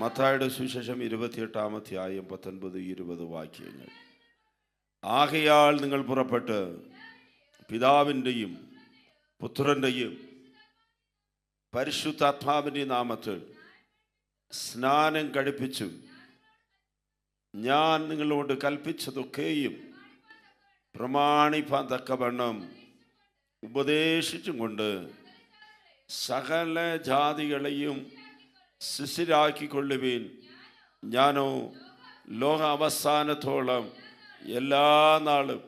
മത്തായിയുടെ സുവിശേഷം 28-ാം അധ്യായം 19-20 വാക്യങ്ങൾ. ആകയാൽ നിങ്ങൾ പുറപ്പെട്ട് പിതാവിൻ്റെയും പുത്രൻ്റെയും പരിശുദ്ധാത്മാവിൻ്റെയും നാമത്തിൽ സ്നാനം കഴിപ്പിച്ചു ഞാൻ നിങ്ങളോട് കൽപ്പിച്ചതൊക്കെയും പ്രമാണിപ്പാൻ തക്കവണ്ണം ഉപദേശിച്ചും കൊണ്ട് സകല ജാതികളെയും ശിഷ്യരാക്കിക്കൊള്ളുവീൻ. ഞാനോ ലോക അവസാനത്തോളം എല്ലാ നാളും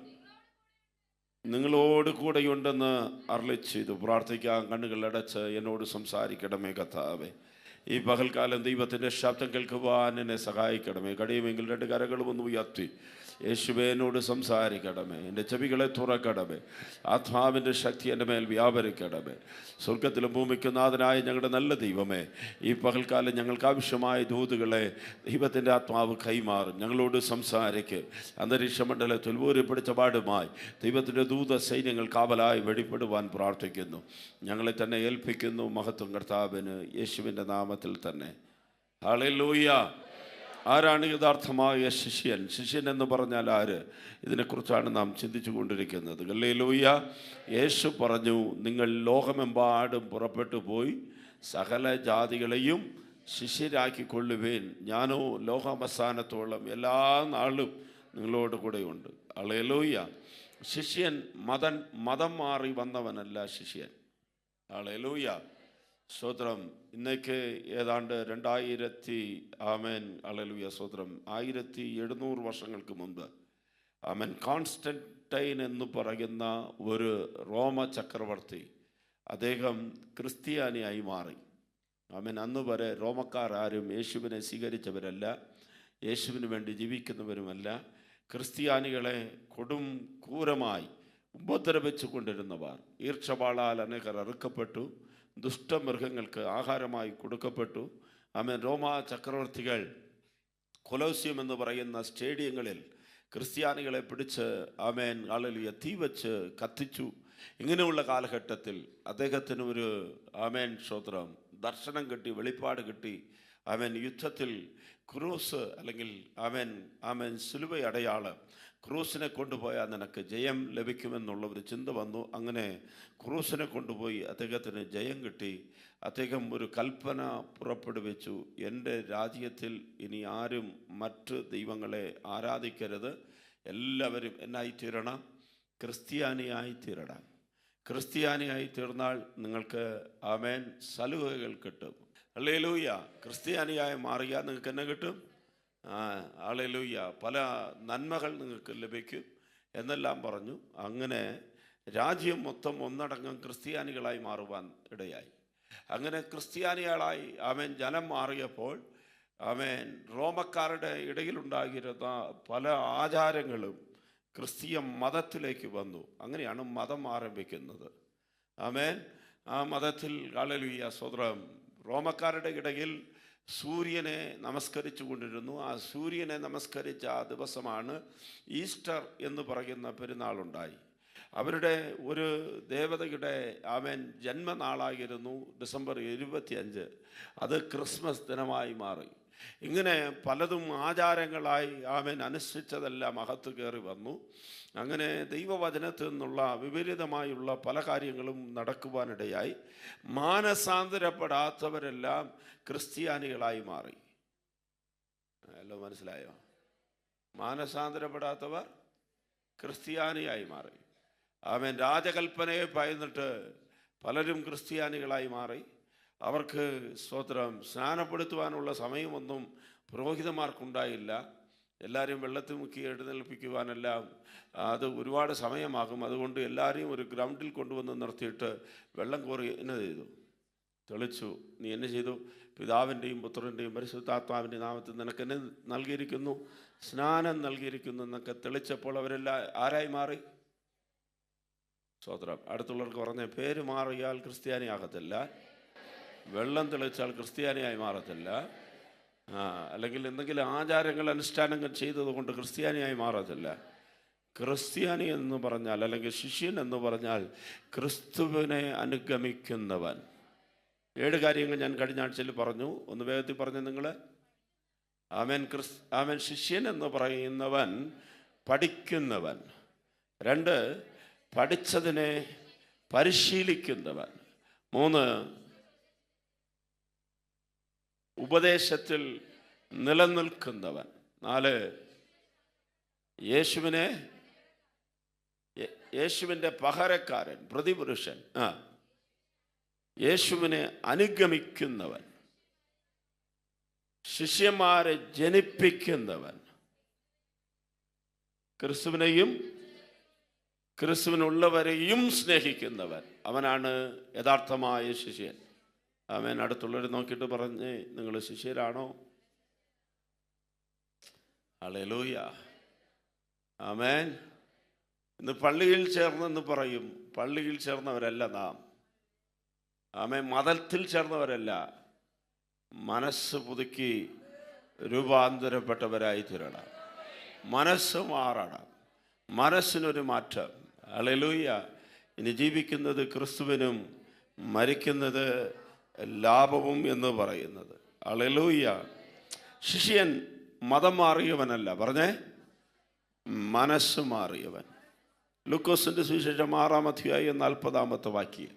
നിങ്ങളോട് കൂടെയുണ്ടെന്ന് അരുളി ചെയ്തു. പ്രാർത്ഥിക്കാം. കണ്ണുകളടച്ച് എന്നോട് സംസാരിക്കണമേ കർത്താവേ. ഈ പകൽക്കാലം ദൈവത്തിൻ്റെ ശബ്ദം കേൾക്കുവാൻ എന്നെ സഹായിക്കണമേ. കഴിയുമെങ്കിൽ 2 കരങ്ങളും ഒന്ന് ഉയർത്തി യേശുവേ എന്നോട് സംസാരിക്കണമേ. എൻ്റെ ചെവികളെ തുറക്കണമേ. ആത്മാവിൻ്റെ ശക്തി എൻ്റെ മേൽ വ്യാപരിക്കണമേ. സ്വർഗത്തിലും ഭൂമിക്കും നാഥനായ ഞങ്ങളുടെ നല്ല ദൈവമേ, ഈ പകൽക്കാലം ഞങ്ങൾക്ക് ആവശ്യമായ ദൂതുകളെ ദൈവത്തിൻ്റെ ആത്മാവ് കൈമാറും. ഞങ്ങളോട് സംസാരിക്ക്. അന്തരീക്ഷ മണ്ഡലത്തിൽ ഊരിപ്പിടിച്ച പാടുമായി ദൈവത്തിൻ്റെ ദൂത സൈന്യങ്ങൾ കാവലായി വെളിപ്പെടുവാൻ പ്രാർത്ഥിക്കുന്നു. ഞങ്ങളെ തന്നെ ഏൽപ്പിക്കുന്നു. മഹത്വം കർത്താവിന് യേശുവിൻ്റെ നാമത്തിൽ തന്നെ. ഹല്ലേലൂയ. ആരാണ് യഥാർത്ഥമായ ശിഷ്യൻ? ശിഷ്യൻ എന്ന് പറഞ്ഞാൽ ആര്? ഇതിനെക്കുറിച്ചാണ് നാം ചിന്തിച്ചു കൊണ്ടിരിക്കുന്നത്. ഹല്ലേലൂയ. യേശു പറഞ്ഞു, നിങ്ങൾ ലോകമെമ്പാടും പുറപ്പെട്ടു പോയി സകല ജാതികളെയും ശിഷ്യരാക്കിക്കൊള്ളുവേൻ. ഞാനോ ലോകാവസാനത്തോളം എല്ലാ നാളും നിങ്ങളോട് കൂടെയുണ്ട്. ഹല്ലേലൂയ. ശിഷ്യൻ മതം മാറി വന്നവനല്ല ശിഷ്യൻ. ഹല്ലേലൂയ. സ്തോത്രം. ഇന്നേക്ക് ഏതാണ്ട് 2000 ആമേൻ ഹല്ലേലൂയ സ്തോത്രം 1700 വർഷങ്ങൾക്ക് മുമ്പ് ആമേൻ കോൺസ്റ്റന്റൈൻ എന്ന് പറയുന്ന ഒരു റോമ ചക്രവർത്തി, അദ്ദേഹം ക്രിസ്ത്യാനിയായി മാറി. ആമേൻ. അന്ന് വരെ റോമക്കാർ ആരും യേശുവിനെ സ്വീകരിച്ചവരല്ല, യേശുവിന് വേണ്ടി ജീവിക്കുന്നവരുമല്ല. ക്രിസ്ത്യാനികളെ കൊടും ക്രൂരമായി ഉപദ്രവിച്ചു കൊണ്ടിരുന്നവർ. ഈർച്ചവാളാൽ അനേകർ അറുക്കപ്പെട്ടു, ദുഷ്ടമൃഗങ്ങൾക്ക് ആഹാരമായി കൊടുക്കപ്പെട്ടു. ആമേൻ. റോമാ ചക്രവർത്തികൾ കൊലോസ്യം എന്ന് പറയുന്ന സ്റ്റേഡിയങ്ങളിൽ ക്രിസ്ത്യാനികളെ പിടിച്ച് ആമേൻ ഹല്ലേലൂയ തീ വെച്ച് കത്തിച്ചു. ഇങ്ങനെയുള്ള കാലഘട്ടത്തിൽ അദ്ദേഹത്തിന് ഒരു ആമേൻ സ്തോത്രം ദർശനം കിട്ടി, വെളിപ്പാട് കിട്ടി. ആമേൻ. യുദ്ധത്തിൽ ക്രൂസ് അല്ലെങ്കിൽ ആമേൻ സിലുവ അടയാളം, ക്രൂസിനെ കൊണ്ടുപോയാൽ നിനക്ക് ജയം ലഭിക്കുമെന്നുള്ള ഒരു ചിന്ത വന്നു. അങ്ങനെ ക്രൂസിനെ കൊണ്ടുപോയി അദ്ദേഹത്തിന് ജയം കിട്ടി. അദ്ദേഹം ഒരു കൽപ്പന പുറപ്പെടുവിച്ചു, എൻ്റെ രാജ്യത്തിൽ ഇനി ആരും മറ്റ് ദൈവങ്ങളെ ആരാധിക്കരുത്, എല്ലാവരും എന്നായിത്തീരണം? ക്രിസ്ത്യാനിയായി തീരണം. ക്രിസ്ത്യാനിയായി തീർന്നാൽ നിങ്ങൾക്ക് ആമേൻ സലുഹകൾ കിട്ടും. ഹല്ലേലൂയ. ക്രിസ്ത്യാനിയായി മാറിയാൽ നിങ്ങൾക്ക് എന്നെ കിട്ടും? ഹല്ലേലൂയ. പല നന്മകൾ നിങ്ങൾക്ക് ലഭിക്കും എന്നെല്ലാം പറഞ്ഞു. അങ്ങനെ രാജ്യം മൊത്തം ഒന്നടങ്കം ക്രിസ്ത്യാനികളായി മാറുവാൻ ഇടയായി. അങ്ങനെ ക്രിസ്ത്യാനികളായി ആമേൻ ജനം മാറിയപ്പോൾ ആമേൻ റോമക്കാരുടെ ഇടയിലുണ്ടായിരുന്ന പല ആചാരങ്ങളും ക്രിസ്തീയ മതത്തിലേക്ക് വന്നു. അങ്ങനെയാണ് മതം ആരംഭിക്കുന്നത്. ആമേൻ. ആ മതത്തിൽ ഹല്ലേലൂയ സ്തോത്രം റോമക്കാരുടെ ഇടയിൽ സൂര്യനെ നമസ്കരിച്ചു കൊണ്ടിരുന്നു. ആ സൂര്യനെ നമസ്കരിച്ച ആ ദിവസമാണ് ഈസ്റ്റർ എന്ന് പറയുന്ന പെരുന്നാളുണ്ടായി. അവരുടെ ഒരു ദേവതയുടെ ആമേൻ ജന്മനാളായിരുന്നു ഡിസംബർ 25. അത് ക്രിസ്മസ് ദിനമായി മാറി. ഇങ്ങനെ പലതും ആചാരങ്ങളായി ആമേൻ അനുസരിച്ചതെല്ലാം അകത്ത് കയറി വന്നു. അങ്ങനെ ദൈവവചനത്തിൽ നിന്നുള്ള വിപരീതമായുള്ള പല കാര്യങ്ങളും നടക്കുവാനിടയായി. മാനസാന്തരപ്പെടാത്തവരെല്ലാം ക്രിസ്ത്യാനികളായി മാറി. എല്ലാം മനസ്സിലായോ? മാനസാന്തരപ്പെടാത്തവർ ക്രിസ്ത്യാനിയായി മാറി. ആമേൻ. രാജകൽപ്പനയെ ഭയന്നിട്ട് പലരും ക്രിസ്ത്യാനികളായി മാറി. അവർക്ക് സ്തോത്രം സ്നാനപ്പെടുത്തുവാനുള്ള സമയമൊന്നും പുരോഹിതന്മാർക്കുണ്ടായില്ല. എല്ലാവരും വെള്ളത്തിൽ മുക്കി എഴുന്നേൽപ്പിക്കുവാനെല്ലാം അത് ഒരുപാട് സമയമാകും. അതുകൊണ്ട് എല്ലാവരെയും ഒരു ഗ്രൗണ്ടിൽ കൊണ്ടുവന്ന് നിർത്തിയിട്ട് വെള്ളം കോരി എന്നെ ചെയ്തു? തെളിച്ചു. നീ എന്നെ ചെയ്തു? പിതാവിൻ്റെയും പുത്രൻ്റെയും പരിശുദ്ധാത്മാവിൻ്റെയും നാമത്തിൽ നിനക്ക് എന്നെ നൽകിയിരിക്കുന്നു, സ്നാനം നൽകിയിരിക്കുന്നു എന്നൊക്കെ തെളിച്ചപ്പോൾ അവരെല്ലാം ആരായി മാറി? സ്തോത്രം. അടുത്തുള്ളവർക്ക് പറഞ്ഞ പേര് മാറിയാൽ ക്രിസ്ത്യാനി ആകത്തില്ല, വെള്ളം തെളിച്ചാൽ ക്രിസ്ത്യാനിയായി മാറത്തില്ല, അല്ലെങ്കിൽ എന്തെങ്കിലും ആചാരങ്ങൾ അനുഷ്ഠാനങ്ങൾ ചെയ്തതുകൊണ്ട് ക്രിസ്ത്യാനിയായി മാറത്തില്ല. ക്രിസ്ത്യാനി എന്ന് പറഞ്ഞാൽ അല്ലെങ്കിൽ ശിഷ്യൻ എന്ന് പറഞ്ഞാൽ ക്രിസ്തുവിനെ അനുഗമിക്കുന്നവൻ. 7 കാര്യങ്ങൾ ഞാൻ കഴിഞ്ഞ ആഴ്ചയിൽ പറഞ്ഞു. ഒന്ന് വേഗത്തിൽ പറഞ്ഞു നിങ്ങൾ. ആമേൻ. ശിഷ്യൻ എന്ന് പറയുന്നവൻ പഠിക്കുന്നവൻ. 2, പഠിച്ചതിനെ പരിശീലിക്കുന്നവൻ. 3, ഉപദേശത്തിൽ നിലനിൽക്കുന്നവൻ. 4, യേശുവിൻ്റെ പകരക്കാരൻ, പ്രതിപുരുഷൻ. യേശുവിനെ അനുഗമിക്കുന്നവൻ, ശിഷ്യന്മാരെ ജനിപ്പിക്കുന്നവൻ, ക്രിസ്തുവിനെയും ക്രിസ്തുവിനുള്ളവരെയും സ്നേഹിക്കുന്നവൻ. അവനാണ് യഥാർത്ഥമായ ശിഷ്യൻ. ആമേൻ. അടുത്തുള്ളവർ നോക്കിയിട്ട് പറഞ്ഞ്, നിങ്ങൾ ശിഷ്യരാണോ? ഹല്ലേലൂയ. ആമേൻ. ഇന്ന് പള്ളിയിൽ ചേർന്നെന്ന് പറയും. പള്ളിയിൽ ചേർന്നവരല്ല നാം. ആമേൻ. മതത്തിൽ ചേർന്നവരല്ല. മനസ്സ് പുതുക്കി രൂപാന്തരപ്പെട്ടവരായി തീരണം. മനസ്സ് മാറണം. മനസ്സിനൊരു മാറ്റം. ഹല്ലേലൂയ. ഇനി ജീവിക്കുന്നത് ക്രിസ്തുവിനും മരിക്കുന്നത് ലാഭവും എന്ന് പറയുന്നത്. ഹല്ലേലൂയ. ശിഷ്യൻ മതം മാറിയവനല്ല, പറഞ്ഞേ, മനസ്സ് മാറിയവൻ. ലൂക്കോസിൻ്റെ സുവിശേഷം 6-ാം അധ്യായം 40-ാമത്തെ വാക്യം.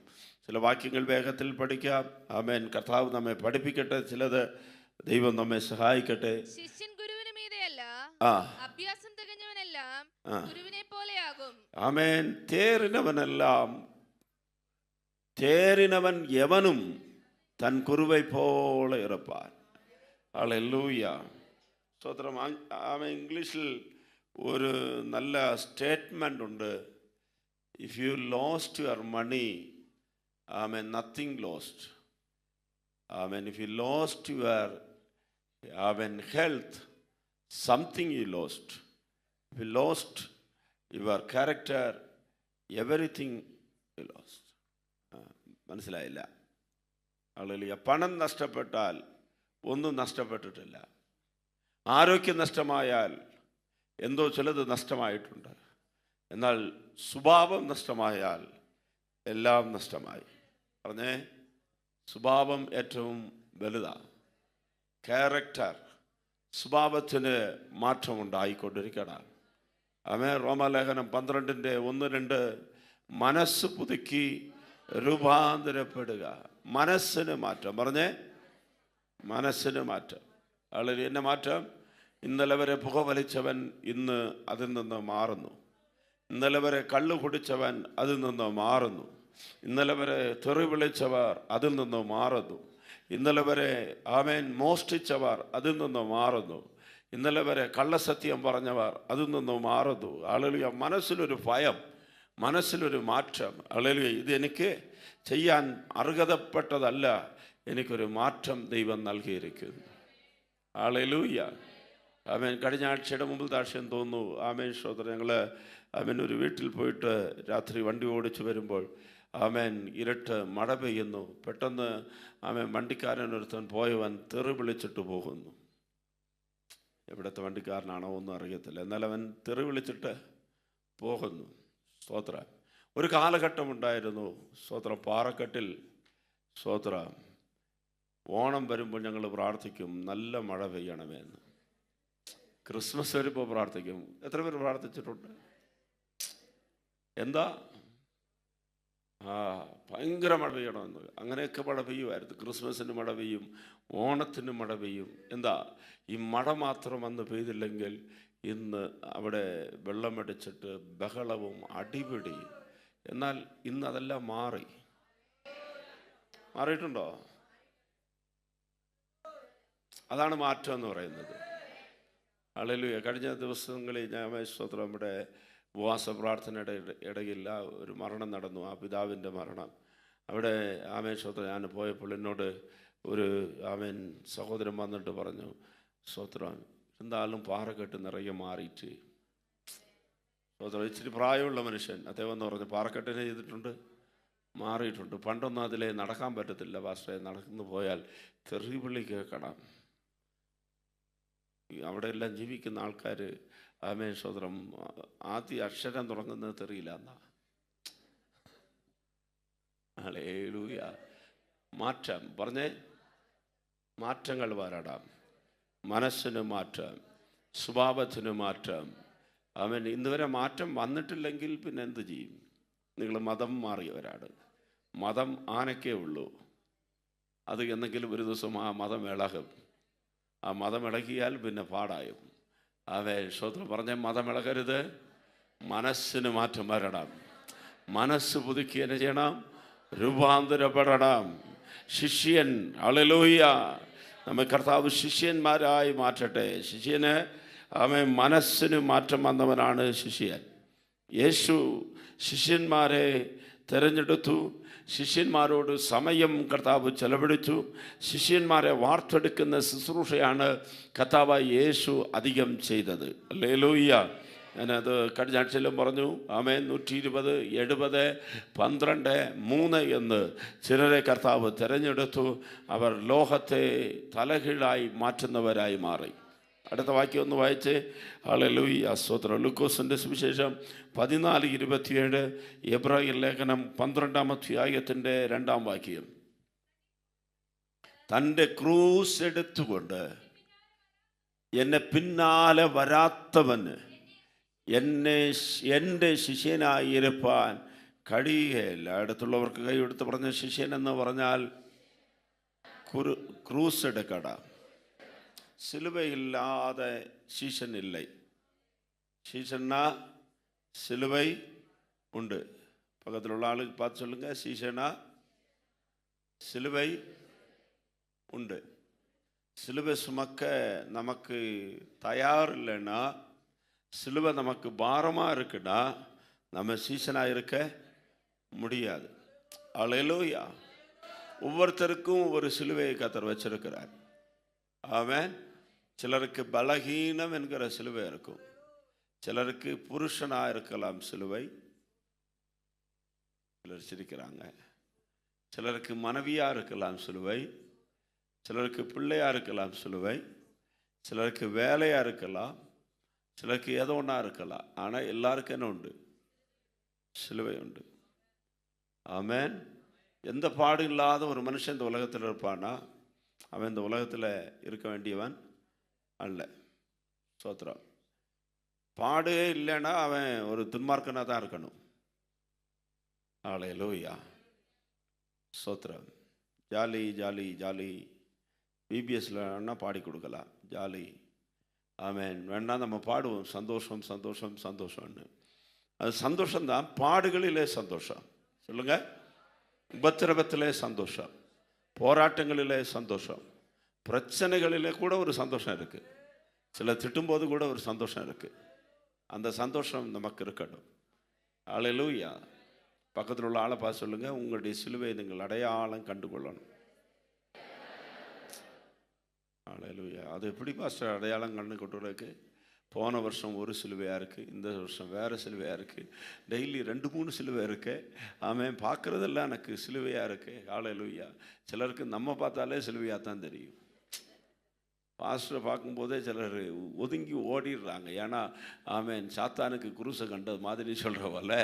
ചില വാക്യങ്ങൾ വേഗത്തിൽ പഠിക്കാം. ആമേൻ. കർത്താവ് നമ്മെ പഠിപ്പിക്കട്ടെ. ചിലത് ദൈവം നമ്മെ സഹായിക്കട്ടെ. ശിഷ്യൻ ഗുരുവിന് മീതെയല്ല, അഭ്യാസം തികഞ്ഞവനെല്ലാം ഗുരുവിനെ പോലെയാകും. ആമേൻ. തേറിനവൻ യവനും തൻ കുറുവൈ പോലെ ഇറപ്പാൻ. ഹല്ലേലൂയ. സ്തോത്രം. ആമേൻ. ഇംഗ്ലീഷിൽ ഒരു നല്ല സ്റ്റേറ്റ്മെൻ്റ് ഉണ്ട്. If you lost your money, amen, nothing lost. Amen. If you lost your health, something you lost. If you lost your character, everything you lost. മനസ്സിലായില്ല? ഹല്ലേലൂയ. പണം നഷ്ടപ്പെട്ടാൽ ഒന്നും നഷ്ടപ്പെട്ടിട്ടില്ല. ആരോഗ്യം നഷ്ടമായാൽ എന്തോ ചിലത് നഷ്ടമായിട്ടുണ്ട്. എന്നാൽ സ്വഭാവം നഷ്ടമായാൽ എല്ലാം നഷ്ടമായി. പറഞ്ഞേ, സ്വഭാവം ഏറ്റവും വലുതാണ്. ക്യാരക്ടർ, സ്വഭാവത്തിന് മാറ്റമുണ്ടായിക്കൊണ്ടിരിക്കണം. ആമേൻ. റോമാലേഖനം 12:1-2 മനസ്സ് പുതുക്കി രൂപാന്തരപ്പെടുക. മനസ്സിന് മാറ്റം. പറഞ്ഞേ, മനസ്സിന് മാറ്റം. ആളുകൾ എന്നെ മാറ്റം. ഇന്നലെ വരെ പുകവലിച്ചവൻ ഇന്ന് അതിൽ നിന്ന് മാറുന്നു. ഇന്നലെ വരെ കള്ളു കുടിച്ചവൻ അതിൽ നിന്ന് മാറുന്നു. ഇന്നലെ വരെ തെറി വിളിച്ചവർ അതിൽ നിന്ന് മാറുന്നു. ഇന്നലെ വരെ ആമേൻ മോഷ്ടിച്ചവർ അതിൽ നിന്ന് മാറുന്നു. ഇന്നലെ വരെ കള്ളസത്യം പറഞ്ഞവർ അതിൽ നിന്ന് മാറുന്നു. ഹല്ലേലൂയ. മനസ്സിലൊരു ഭയം, മനസ്സിലൊരു മാറ്റം. ഹല്ലേലൂയ. ഇതെനിക്ക് ചെയ്യാൻ അർഹതപ്പെട്ടതല്ല, എനിക്കൊരു മാറ്റം ദൈവം നൽകിയിരിക്കുന്നു. ഹല്ലേലൂയ. ആമേൻ. കഴിഞ്ഞ ആഴ്ചയുടെ മുമ്പിലത്തെ ആഴ്ചയും തോന്നുന്നു. ആമേൻ. ശ്രോതർ, ഞങ്ങൾ ആമേൻ ഒരു വീട്ടിൽ പോയിട്ട് രാത്രി വണ്ടി ഓടിച്ച് വരുമ്പോൾ ആമേൻ ഇരുട്ട്, മഴ പെയ്യുന്നു. പെട്ടെന്ന് ആമേൻ വണ്ടിക്കാരനൊരുത്തൻ പോയവൻ തെറി വിളിച്ചിട്ട് പോകുന്നു. എവിടുത്തെ വണ്ടിക്കാരനാണോ ഒന്നും അറിയത്തില്ല. എന്നാൽ അവൻ തെറി വിളിച്ചിട്ട് പോകുന്നു. സ്തോത്രം. ഒരു കാലഘട്ടം ഉണ്ടായിരുന്നു. സ്തോത്രം. പാറക്കെട്ടിൽ സ്തോത്രം ഓണം വരുമ്പോൾ ഞങ്ങൾ പ്രാർത്ഥിക്കും, നല്ല മഴ പെയ്യണമെന്ന്. ക്രിസ്മസ് വരുമ്പോൾ പ്രാർത്ഥിക്കും. എത്ര പേര് പ്രാർത്ഥിച്ചിട്ടുണ്ട്? എന്താ? ഭയങ്കര മഴ പെയ്യണമെന്ന്. അങ്ങനെയൊക്കെ മഴ പെയ്യുമായിരുന്നു. ക്രിസ്മസിന് മഴ പെയ്യും, ഓണത്തിന് മഴ പെയ്യും. എന്താ? ഈ മഴ മാത്രം വന്ന് പെയ്തില്ലെങ്കിൽ ഇന്ന് അവിടെ വെള്ളമടിച്ചിട്ട് ബഹളവും അടിപിടിയും. എന്നാൽ ഇന്ന് അതെല്ലാം മാറിയിട്ടുണ്ടോ? അതാണ് മാറ്റം എന്ന് പറയുന്നത്. ഹല്ലേലൂയ. കഴിഞ്ഞ ദിവസങ്ങളിൽ ഞാൻ സ്തോത്രം നമ്മുടെ ഉപവാസ പ്രാർത്ഥനയുടെ ഇടയിൽ ഒരു മരണം നടന്നു. ആ പിതാവിൻ്റെ മരണം. അവിടെ ആമേൻ സ്തോത്രം ഞാൻ പോയപ്പോൾ എന്നോട് ഒരു ആമേൻ സഹോദരൻ വന്നിട്ട് പറഞ്ഞു, സ്തോത്രം എന്തായാലും പാറക്കെട്ട് നിറയെ മാറിയിട്ട്. സ്തോത്രം. ഇച്ചിരി പ്രായമുള്ള മനുഷ്യൻ. അദ്ദേഹം എന്ന് പറഞ്ഞു, പാറക്കെട്ടിനെ ചെയ്തിട്ടുണ്ട്, മാറിയിട്ടുണ്ട്. പണ്ടൊന്നും അതിലെ നടക്കാൻ പറ്റത്തില്ല പാസ്റ്ററെ. നടന്നു പോയാൽ തെറിവിളി കേൾക്കണം. അവിടെ എല്ലാം ജീവിക്കുന്ന ആൾക്കാർ ആമേൻ സ്തോത്രം ആദ്യ അക്ഷരം തുടങ്ങുന്നത് തെറിയില്ല എന്നാ. ഹല്ലേലൂയ. മാറ്റം. പറഞ്ഞേ, മാറ്റങ്ങൾ വരണം. മനസ്സിന് മാറ്റം, സ്വഭാവത്തിന് മാറ്റം. അവൻ ഇന്നുവരെ മാറ്റം വന്നിട്ടില്ലെങ്കിൽ പിന്നെ എന്ത് ചെയ്യും? നിങ്ങൾ മതം മാറിയവരാണ്. മതം ആനക്കേ ഉള്ളൂ. അത് എന്തെങ്കിലും ഒരു ദിവസം ആ മതം ഇളകും. ആ മതം ഇളകിയാൽ പിന്നെ പാടായും. സ്തോത്രം പറഞ്ഞ മതം ഇളകരുത്. മനസ്സിന് മാറ്റം വരണം. മനസ്സ് പുതുക്കി എന്നെ ചെയ്യണം, രൂപാന്തരപ്പെടണം. ശിഷ്യൻ, ഹല്ലേലൂയ, നമ്മെ കർത്താവ് ശിഷ്യന്മാരായി മാറ്റട്ടെ. ശിഷ്യന് മനസ്സിന് മാറ്റം വന്നവനാണ് ശിഷ്യൻ. യേശു ശിഷ്യന്മാരെ തിരഞ്ഞെടുത്തു. ശിഷ്യന്മാരോട് സമയം കർത്താവ് ചെലവഴിച്ചു. ശിഷ്യന്മാരെ വാർത്തെടുക്കുന്ന ശുശ്രൂഷയാണ് കർത്താവ് യേശു അധികം ചെയ്തത്. ഹല്ലേലൂയ. ഞാനത് കഴിഞ്ഞ ആഴ്ചയിലും പറഞ്ഞു. 120, 70, 12, 3 എന്ന് ചിലരെ കർത്താവ് തിരഞ്ഞെടുത്തു. അവർ ലോകത്തെ തലകീഴായി മാറ്റുന്നവരായി മാറി. അടുത്ത വാക്യം ഒന്ന് വായിച്ച്. ഹല്ലേലൂയ, സ്തോത്രം. ലൂക്കോസിൻ്റെ സുവിശേഷം 14:27, എബ്രായർ ലേഖനം 12-ാം അധ്യായത്തിൻ്റെ 2-ാം വാക്യം. തൻ്റെ ക്രൂസ് എടുത്തുകൊണ്ട് എന്നെ പിന്നാലെ വരാത്തവന് എൻ്റെ ശിഷ്യനായിരിക്കാൻ കഴിയുകയില്ല. അടുത്തുള്ളവർക്ക് കൈയെടുത്ത് പറഞ്ഞ, ശിഷ്യൻ എന്ന് പറഞ്ഞാൽ ക്രൂസ് എടുക്കട. சிலுவையில்லாத சீசன் இல்லை. சீசன்னா சிலுவை உண்டு. பக்கத்தில் உள்ள ஆளுக்கு பார்த்து சொல்லுங்க, சீசனா சிலுவை உண்டு. சிலுவை சுமக்க நமக்கு தயார் இல்லைன்னா, சிலுவை நமக்கு பாரமாக இருக்குன்னா நம்ம சீசனாக இருக்க முடியாது. ஹல்லேலூயா. ஒவ்வொருத்தருக்கும் ஒரு சிலுவையை கர்த்தர் வச்சிருக்கிறார். ஆமென். சிலருக்கு பலகீனம் என்கிற சிலுவை இருக்கும். சிலருக்கு புருஷனாக இருக்கலாம் சிலுவை. சிலர் சிரிக்கிறாங்க. சிலருக்கு மனைவியாக இருக்கலாம் சிலுவை. சிலருக்கு பிள்ளையாக இருக்கலாம் சிலுவை. சிலருக்கு வேலையாக இருக்கலாம். சிலருக்கு ஏதோ ஒன்றா இருக்கலாம். ஆனால் எல்லாருக்கும் என்ன உண்டு? சிலுவை உண்டு. ஆமென். எந்த பாடும் இல்லாத ஒரு மனுஷன் இந்த உலகத்தில் இருப்பானா, அவன் இந்த உலகத்தில் இருக்க வேண்டியவன் அல்ல. ஸ்தோத்திரம். பாடே இல்லைன்னா அவன் ஒரு துன்மார்க்கனாக தான் இருக்கணும். ஹல்லேலூயா, ஸ்தோத்திரம். ஜாலி ஜாலி ஜாலி பிபிஎஸ்லன்னா பாடி கொடுக்கலாம், ஜாலி. ஆமென். வேணா நம்ம பாடுவோம், சந்தோஷம் சந்தோஷம் சந்தோஷம்னு. அது சந்தோஷம்தான். பாடுகளிலே சந்தோஷம். சொல்லுங்க. உபத்திரவத்திலே சந்தோஷம், போராட்டங்களிலே சந்தோஷம், பிரச்சனைகளிலே கூட ஒரு சந்தோஷம் இருக்குது. சில திட்டும்போது கூட ஒரு சந்தோஷம் இருக்குது. அந்த சந்தோஷம் நமக்கு இருக்கணும். ஹல்லேலூயா. பக்கத்தில் உள்ள ஆளை பார்த்து சொல்லுங்க, உங்களுடைய சிலுவை நீங்கள் அடையாளம் கண்டுகொள்ளணும். ஹல்லேலூயா. அது எப்படி பாஸ்டர் அடையாளம் கண்டு கொண்டுருக்கு? போன வருஷம் ஒரு சிலுவையாக இருக்குது, இந்த வருஷம் வேறு சிலுவையாக இருக்குது, டெய்லி 2-3 சிலுவை இருக்குது. ஆமென். பார்க்குறதெல்லாம் எனக்கு சிலுவையாக இருக்குது. ஹல்லேலூயா. சிலருக்கு நம்ம பார்த்தாலே சிலுவையாக தான் தெரியும். பாஸ்டரை பார்க்கும்போதே சிலர் ஒதுங்கி ஓடிடுறாங்க. ஏன்னா ஆமென், சாத்தானுக்கு குருசை கண்டது மாதிரி சொல்கிறவல்ல.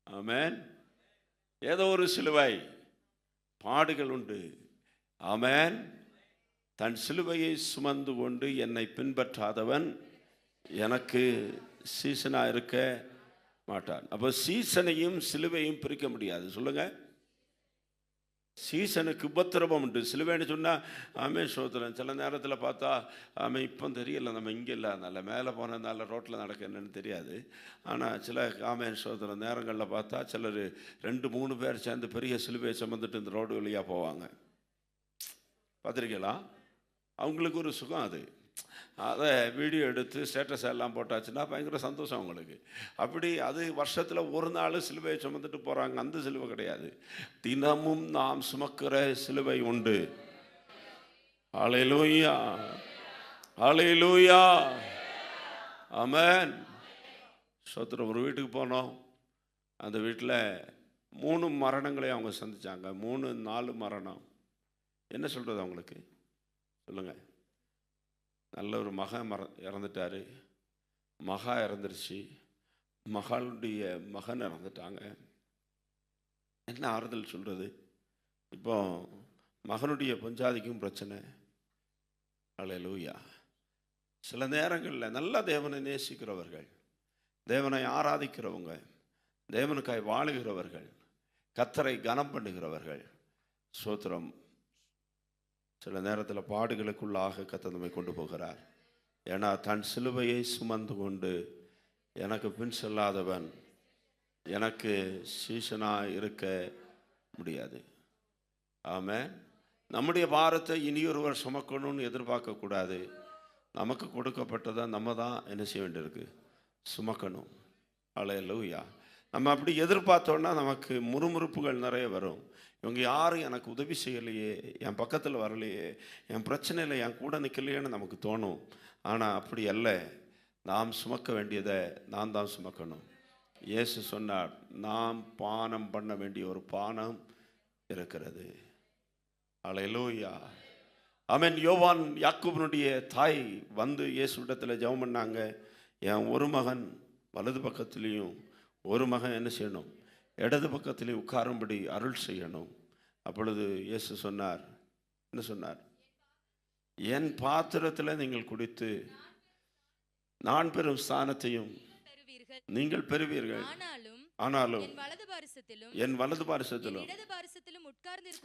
ஆமென். ஏதோ ஒரு சிலுவை, பாடுகள் உண்டு. ஆமென். தன் சிலுவையை சுமந்து கொண்டு என்னை பின்பற்றாதவன் எனக்கு சீசனாக இருக்க மாட்டான். அப்போ சீசனையும் சிலுவையும் பிரிக்க முடியாது. சொல்லுங்க. சீசனுக்கு உபத்திரவம் உண்டு. சிலுவைன்னு சொன்னால் ஆமென், ஸ்தோத்திரம். சில நேரத்தில் பார்த்தா ஆமென், இப்போ தெரியல, நம்ம இங்கே இல்லாதனால, மேலே போனதுனால ரோட்டில் நடக்க என்னன்னு தெரியாது. ஆனால் சில ஆமென், ஸ்தோத்திரம், நேரங்களில் பார்த்தா சிலர் 2-3 பேர் சேர்ந்து பெரிய சிலுவையை சுமந்துட்டு இந்த ரோடு வழியாக போவாங்க. பார்த்துருக்கீங்களா? அவங்களுக்கு ஒரு சுகம். அது அதை வீடியோ எடுத்து ஸ்டேட்டஸ் எல்லாம் போட்டாச்சுன்னா பயங்கர சந்தோஷம் அவங்களுக்கு. அப்படி அது வருஷத்தில் ஒரு நாள் சிலுவையை சுமந்துட்டு போகிறாங்க. அந்த சிலுவை கிடையாது, தினமும் நாம் சுமக்கிற சிலுவை உண்டு. ஹல்லேலூயா, ஹல்லேலூயா, ஆமென். ஸ்தோத்திரம். ஒரு வீட்டுக்கு போனோம். அந்த வீட்டில் 3 மரணங்களை அவங்க சந்திச்சாங்க. 3-4 மரணம். என்ன சொல்கிறது அவங்களுக்கு? சொல்லுங்க. நல்ல ஒரு மகன் இறந்துட்டார், மகா இறந்துருச்சு, மகளுடைய மகன் இறந்துட்டாங்க. என்ன ஆறுதல் சொல்கிறது? இப்போ மகனுடைய பொஞ்சாதிக்கும் பிரச்சனை. அல்லேலூயா. சில நேரங்களில் நல்ல தேவனை நேசிக்கிறவர்கள், தேவனை ஆராதிக்கிறவங்க, தேவனுக்காய் வாழுகிறவர்கள், கர்த்தரை கனம் பண்ணுகிறவர்கள், ஸ்தோத்திரம், சில நேரத்தில் பாடுகளுக்குள்ளாக கர்த்தர் நம்மை கொண்டு போகிறார். ஏன்னா தன் சிலுவையை சுமந்து கொண்டு எனக்கு பின் செல்லாதவன் எனக்கு சீசனாக இருக்க முடியாது. ஆமென். நம்முடைய பாரத்தை இனியொருவர் சுமக்கணும்னு எதிர்பார்க்கக்கூடாது. நமக்கு கொடுக்கப்பட்டதை நம்ம தான் என்ன செய்ய வேண்டியிருக்கு? சுமக்கணும். அல்லேலூயா. நம்ம அப்படி எதிர்பார்த்தோன்னா நமக்கு முறுமுறுப்புகள் நிறைய வரும். இவங்க யாரும் எனக்கு உதவி செய்யலையே, என் பக்கத்தில் வரலையே, என் பிரச்சனையில் என் கூட நிற்கலையேன்னு நமக்கு தோணும். ஆனால் அப்படி அல்ல. நாம் சுமக்க வேண்டியதை நான் தான் சுமக்கணும். இயேசு சொன்னார், நாம் பானம் பண்ண வேண்டிய ஒரு பானம் இருக்கிறது. அல்லேலூயா. ஆமென். யோவான் யாக்கோபனுடைய தாய் வந்து இயேசுவிடத்தில் ஜெபம் பண்ணாங்க. என் ஒரு மகன் வலது பக்கத்துலேயும் ஒரு மகன் என்ன செய்யணும்? இடது பக்கத்திலே உட்காரும்படி அருள் செய்யணும். அப்பொழுது இயேசு சொன்னார், என்ன சொன்னார்? என் பாத்திரத்தில் நீங்கள் குடித்து நான் பெறும் ஸ்தானத்தையும் நீங்கள் பெறுவீர்கள். ஆனாலும் என் வலது பாரிசத்திலும்.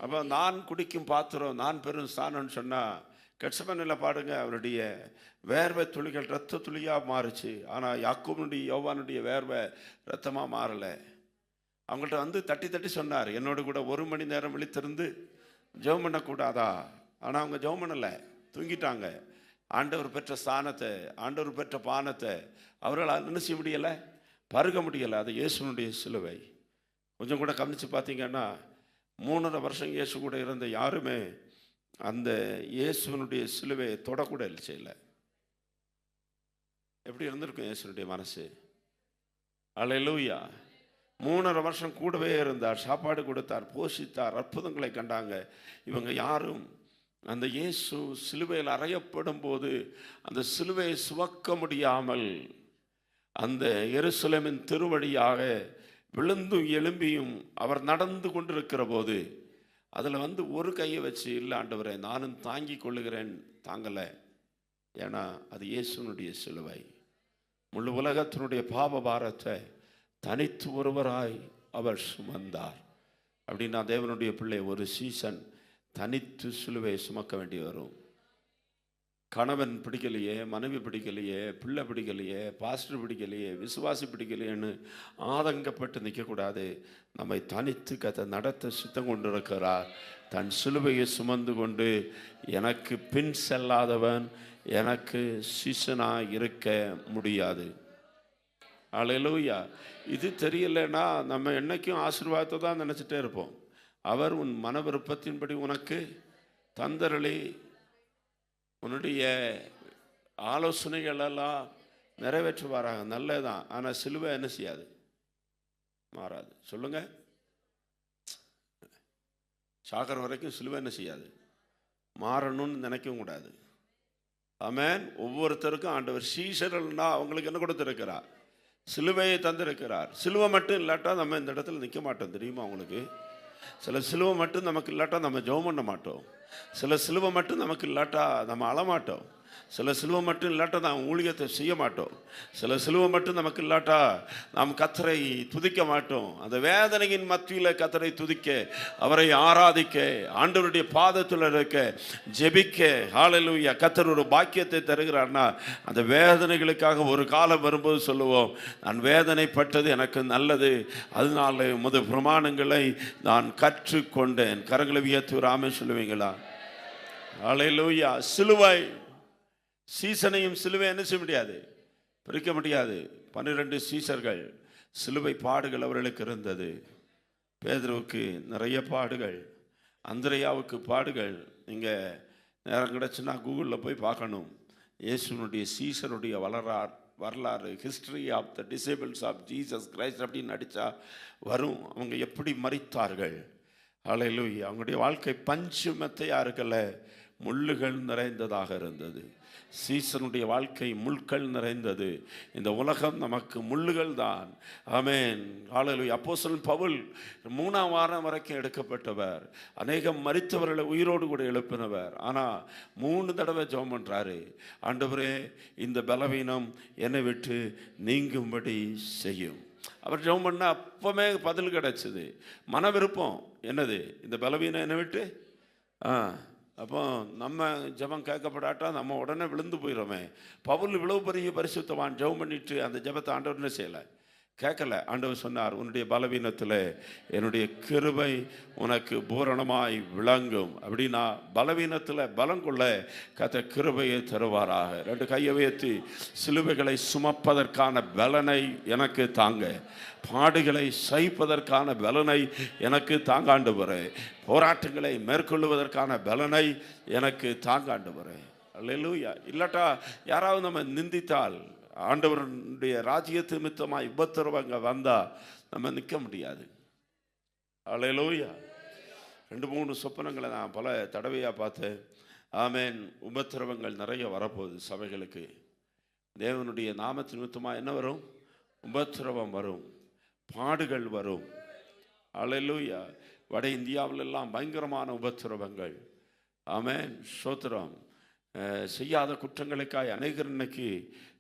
அப்போ நான் குடிக்கும் பாத்திரம், நான் பெரும் ஸ்தானம்னு சொன்னால் கெட்சமனில் பாடுங்க, அவருடைய வேர்வை துளிகள் இரத்த துளியாக மாறுச்சு. ஆனால் யாக்கோபனுடைய யோவானுடைய வேர்வை இரத்தமாக மாறலை. அவங்கள்ட்ட வந்து தட்டி தட்டி சொன்னார், என்னோட கூட 1 மணி நேரம் விழித்திருந்து ஜெபம் பண்ணக்கூடாதா? ஆனால் அவங்க ஜெபம் பண்ணலை, தூங்கிட்டாங்க. ஆண்டவர் பெற்ற ஸ்தானத்தை, ஆண்டவர் பெற்ற பானத்தை அவர்களால் என்ன செய்ய முடியலை? பருக முடியலை. அது இயேசுனுடைய சிலுவை. கொஞ்சம் கூட கவனித்து பார்த்தீங்கன்னா 3.5 வருஷம் இயேசு கூட இருந்த யாருமே அந்த இயேசுனுடைய சிலுவையை தொடக்கூட செய்யலை. எப்படி இருந்திருக்கும் இயேசுனுடைய மனசு? அல்லேலூயா. 3.5 வருஷம் கூடவே இருந்தார், சாப்பாடு கொடுத்தார், போஷித்தார், அற்புதங்களை கண்டாங்க. இவங்க யாரும் அந்த இயேசு சிலுவையில் அறையப்படும் போது அந்த சிலுவையை சுமக்க முடியாமல் அந்த எருசலேமின் திருவழியாக விழுந்தும் எழும்பியும் அவர் நடந்து கொண்டிருக்கிற போது அதில் வந்து ஒரு கையை வச்சு, இல்லை ஆண்டவரே நானும் தாங்கி கொள்ளுகிறேன், தாங்கலை. ஏன்னா அது இயேசுனுடைய சிலுவை. முழு உலகத்தினுடைய பாவ பாரத்தை தனித்து ஒருவராய் அவர் சுமந்தார். அப்படின்னா தேவனுடைய பிள்ளை ஒரு சீசன் தனித்து சிலுவையை சுமக்க வேண்டி வரும். கணவன் பிடிக்கலையே, மனைவி பிடிக்கலையே, பிள்ளை பிடிக்கலையே, பாஸ்டர் பிடிக்கலையே, விசுவாசி பிடிக்கலையேன்னு ஆதங்கப்பட்டு நிற்கக்கூடாது. நம்மை தனித்து கதை நடத்த சித்தம் கொண்டு இருக்கிறார். தன் சிலுவையை சுமந்து கொண்டு எனக்கு பின் செல்லாதவன் எனக்கு சீசனாக இருக்க முடியாது. அல்லேலூயா. இது தெரியலைன்னா நம்ம என்னைக்கும் ஆசீர்வாதத்தை தான் நினச்சிட்டே இருப்போம். அவர் உன் மன விருப்பத்தின்படி உனக்கு தந்தரளி உன்னுடைய ஆலோசனைகளெல்லாம் நிறைவேற்றுவாராங்க. நல்லதான். ஆனால் சிலுவை என்ன செய்யாது? மாறாது. சொல்லுங்க. சாகர வரைக்கும் சிலுவை என்ன செய்யாது? மாறணும்னு நினைக்கவும் கூடாது. ஆமென். ஒவ்வொருத்தருக்கும் ஆண்டவர் சீசர்கள்னா அவங்களுக்கு என்ன கொடுத்துருக்கிறார்? சிலுவையை தந்திருக்கிறார். சிலுவை மட்டும் இல்லாட்டா நம்ம இந்த இடத்துல நிற்க மாட்டோம். தெரியுமா உங்களுக்கு? சில சிலுவை மட்டும் நமக்கு இல்லாட்டா நம்ம ஜெபம் பண்ண மாட்டோம். சில சிலுவை மட்டும் நமக்கு இல்லாட்டா நம்ம அழமாட்டோம். சில சிலுவை மட்டும் இல்லாட்டா நாம் ஊழியத்தை செய்ய மாட்டோம். சில சிலுவை மட்டும் நமக்கு இல்லாட்டா நாம் கர்த்தரை துதிக்க மாட்டோம். அந்த வேதனையின் மத்தியில் கர்த்தரை துதிக்க, அவரை ஆராதிக்க, ஆண்டவருடைய பாதத்தில் இருக்க, ஜெபிக்க, ஹல்லேலூயா, கர்த்தர் ஒரு பாக்கியத்தை தருகிறார்னா அந்த வேதனைகளுக்காக ஒரு காலம் வரும்போது சொல்லுவோம், நான் வேதனைப்பட்டது எனக்கு நல்லது, அதனால உமது பிரமாணங்களை நான் கற்றுக்கொண்டேன். கரங்களை உயர்த்தி ஆமே சொல்லுவீங்களா? ஹல்லேலூயா. சிலுவை சீசனையும் சிலுவை என்ன செய்ய முடியாது? பிரிக்க முடியாது. 12 சீசர்கள், சிலுவை பாடுகள் அவர்களுக்கு இருந்தது. பேதுருவுக்கு நிறைய பாடுகள், அந்திரேயாவுக்கு பாடுகள். நீங்கள் நேரம் கிடச்சுன்னா கூகுளில் போய் பார்க்கணும். இயேசுனுடைய சீசருடைய வரலாறு, history of the disciples of Jesus Christ அப்படின்னு நடித்தா வரும். அவங்க எப்படி மரித்தார்கள். ஹல்லேலூயா. அவங்களுடைய வாழ்க்கை பஞ்சு மெத்தையாக இருக்கல, முள்ளுகள் நிறைந்ததாக இருந்தது. சீசனுடைய வாழ்க்கை முள்கள் நிறைந்தது. இந்த உலகம் நமக்கு முள்ளுகள் தான். ஆமென், ஹல்லேலூயா. அப்போஸ்தலன் பவுல் 3ஆம் வாரம் வரைக்கும் எடுக்கப்பட்டவர், அநேகம் மரித்தவர்களை உயிரோடு கூட எழுப்பினவர். ஆனால் 3 தடவை ஜெபம் பண்ணுறாரு, ஆண்டவரே இந்த பலவீனம் என்னை விட்டு நீங்கும்படி செய்யும். அவர் ஜெபம் பண்ண அப்பவே பதில் கிடைச்சது. மன விருப்பம் என்னது? இந்த பலவீனம் என்னை விட்டு அப்போ நம்ம ஜெபம் கேட்கப்படாட்டா நம்ம உடனே விழுந்து போயிடுறோமே. பவுல் இவ்வளவு பெரிய பரிசுத்தவான் ஜெபம் பண்ணிட்டு அந்த ஜெபத்தை ஆண்டவர் என்ன செய்யலை? கேட்கல. ஆண்டவர் சொன்னார், உன்னுடைய பலவீனத்தில் என்னுடைய கிருபை உனக்கு பூரணமாய் விளங்கும். அப்படின்னா பலவீனத்தில் பலம் கொள்ள கர்த்தர் கிருபையை தருவாராக. 2 கையை உயர்த்தி, சிலுவைகளை சுமப்பதற்கான பலனை எனக்கு தாங்க, பாடுகளை சகிப்பதற்கான பலனை எனக்கு தாங்காண்டவரே, போராட்டங்களை மேற்கொள்வதற்கான பலனை எனக்கு தாங்காண்டவரே. அல்லேலூயா. இல்லாட்டா யாராவது நம்ம நிந்தித்தால், ஆண்டவருடைய ராஜ்யத்து நிமித்தமாக உபத்திரவங்க வந்தால் நம்ம நிற்க முடியாது. அல்லேலூயா. 2-3 சொப்பனங்களை நான் பல தடவையாக பார்த்தேன். ஆமென். உபத்திரவங்கள் நிறைய வரப்போகுது சபைகளுக்கு. தேவனுடைய நாமத்து நிமித்தமாக என்ன வரும்? உபத்திரவம் வரும், பாடுகள் வரும். அல்லேலூயா. வட இந்தியாவிலெல்லாம் பயங்கரமான உபத்திரவங்கள். ஆமென், ஸ்தோத்திரம். செய்யாத குற்றங்களுக்காய் அநேகர் இன்னைக்கு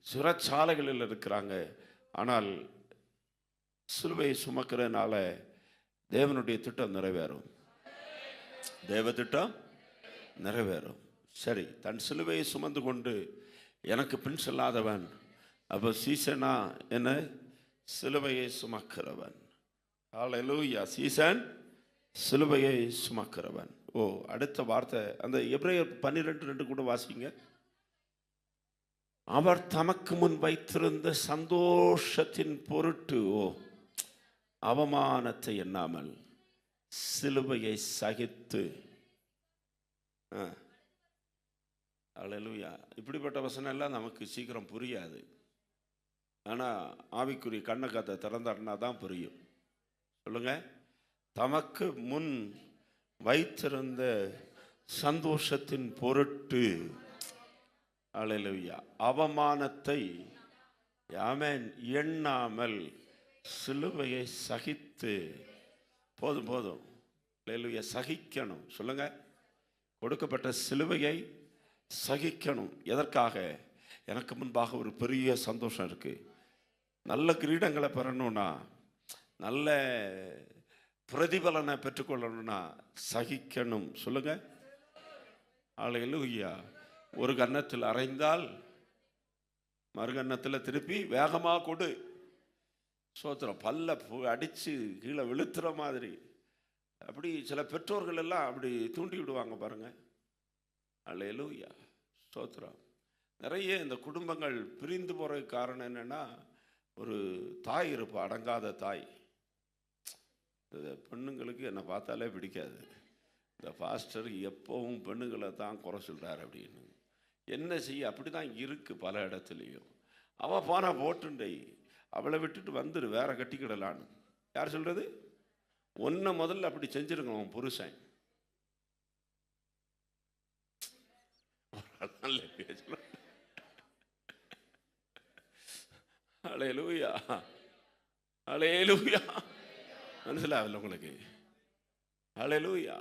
சிறைச்சாலைகளில் இருக்கிறாங்க. ஆனால் சிலுவையை சுமக்கிறதுனால தேவனுடைய திட்டம் நிறைவேறும். தேவ திட்டம் நிறைவேறும். சரி, தன் சிலுவையை சுமந்து கொண்டு எனக்கு பின் செல்லாதவன் அப்போ சீசனா என்ன? சிலுவையை சுமக்கிறவன். ஹல்லேலூயா. சீசன் சிலுவையை சுமக்கிறவன். அடுத்த வார்த்தை அந்த எபிரேயர் 12:2 கூட வாசிங்க. அவர் தமக்கு முன் வைத்திருந்த சந்தோஷத்தின் பொருட்டு அவமானத்தை எண்ணாமல் சிலுவையை சகித்து. அல்லேலூயா. இப்படிப்பட்ட வசனம் எல்லாம் நமக்கு சீக்கிரம் புரியாது. ஆனால் ஆவிக்குரிய கண்ணை காத்த திறந்தாருன்னா தான் புரியும். சொல்லுங்க. தமக்கு முன் வைத்திருந்த சந்தோஷத்தின் பொருட்டு, அல்லேலூயா, அவமானத்தை ஆமென் எண்ணாமல் சிலுவையை சகித்து. போதும் போதும். அல்லேலூயா. சகிக்கணும். சொல்லுங்க. கொடுக்கப்பட்ட சிலுவையை சகிக்கணும். எதற்காக? எனக்கு முன்பாக ஒரு பெரிய சந்தோஷம் இருக்கு. நல்ல கிரீடங்களை பெறணும்னா, நல்ல பிரதிபலனை பெற்றுக்கொள்ளணும்னா சகிக்கணும். சொல்லுங்க. அல்லேலூயா. ஒரு கன்னத்தில் அறைந்தால் மறுகன்னத்தில் திருப்பி வேகமாக கொடு. சோத்திரம். பல்ல அடித்து கீழே விழுத்துற மாதிரி. அப்படி சில பெற்றோர்கள் எல்லாம் அப்படி தூண்டி விடுவாங்க பாருங்க. அல்லேலூயா. சோத்திரம். நிறைய இந்த குடும்பங்கள் பிரிந்து போகிறதுக்கு காரணம் என்னென்னா, ஒரு தாய் இருப்பா, அடங்காத தாய். பெண்ணுங்களுக்கு என்னை பார்த்தாலே பிடிக்காது. இந்த பாஸ்டர் எப்பவும் பெண்ணுங்களை தான் குறை சொல்கிறார் அப்படின்னு. என்ன செய்ய? அப்படி தான் இருக்குது பல இடத்துலையும். அவள் போனா போட்டுண்டை, அவளை விட்டுட்டு வந்துடு, வேற கட்டிக்கிடலான்னு. யார் சொல்கிறது? ஒன்றை முதல்ல அப்படி செஞ்சிருங்க உன் புருஷன். அல்லேலூயா. அல்லேலூயா. மனசிலாகல உங்களுக்கு? அல்லேலூயா.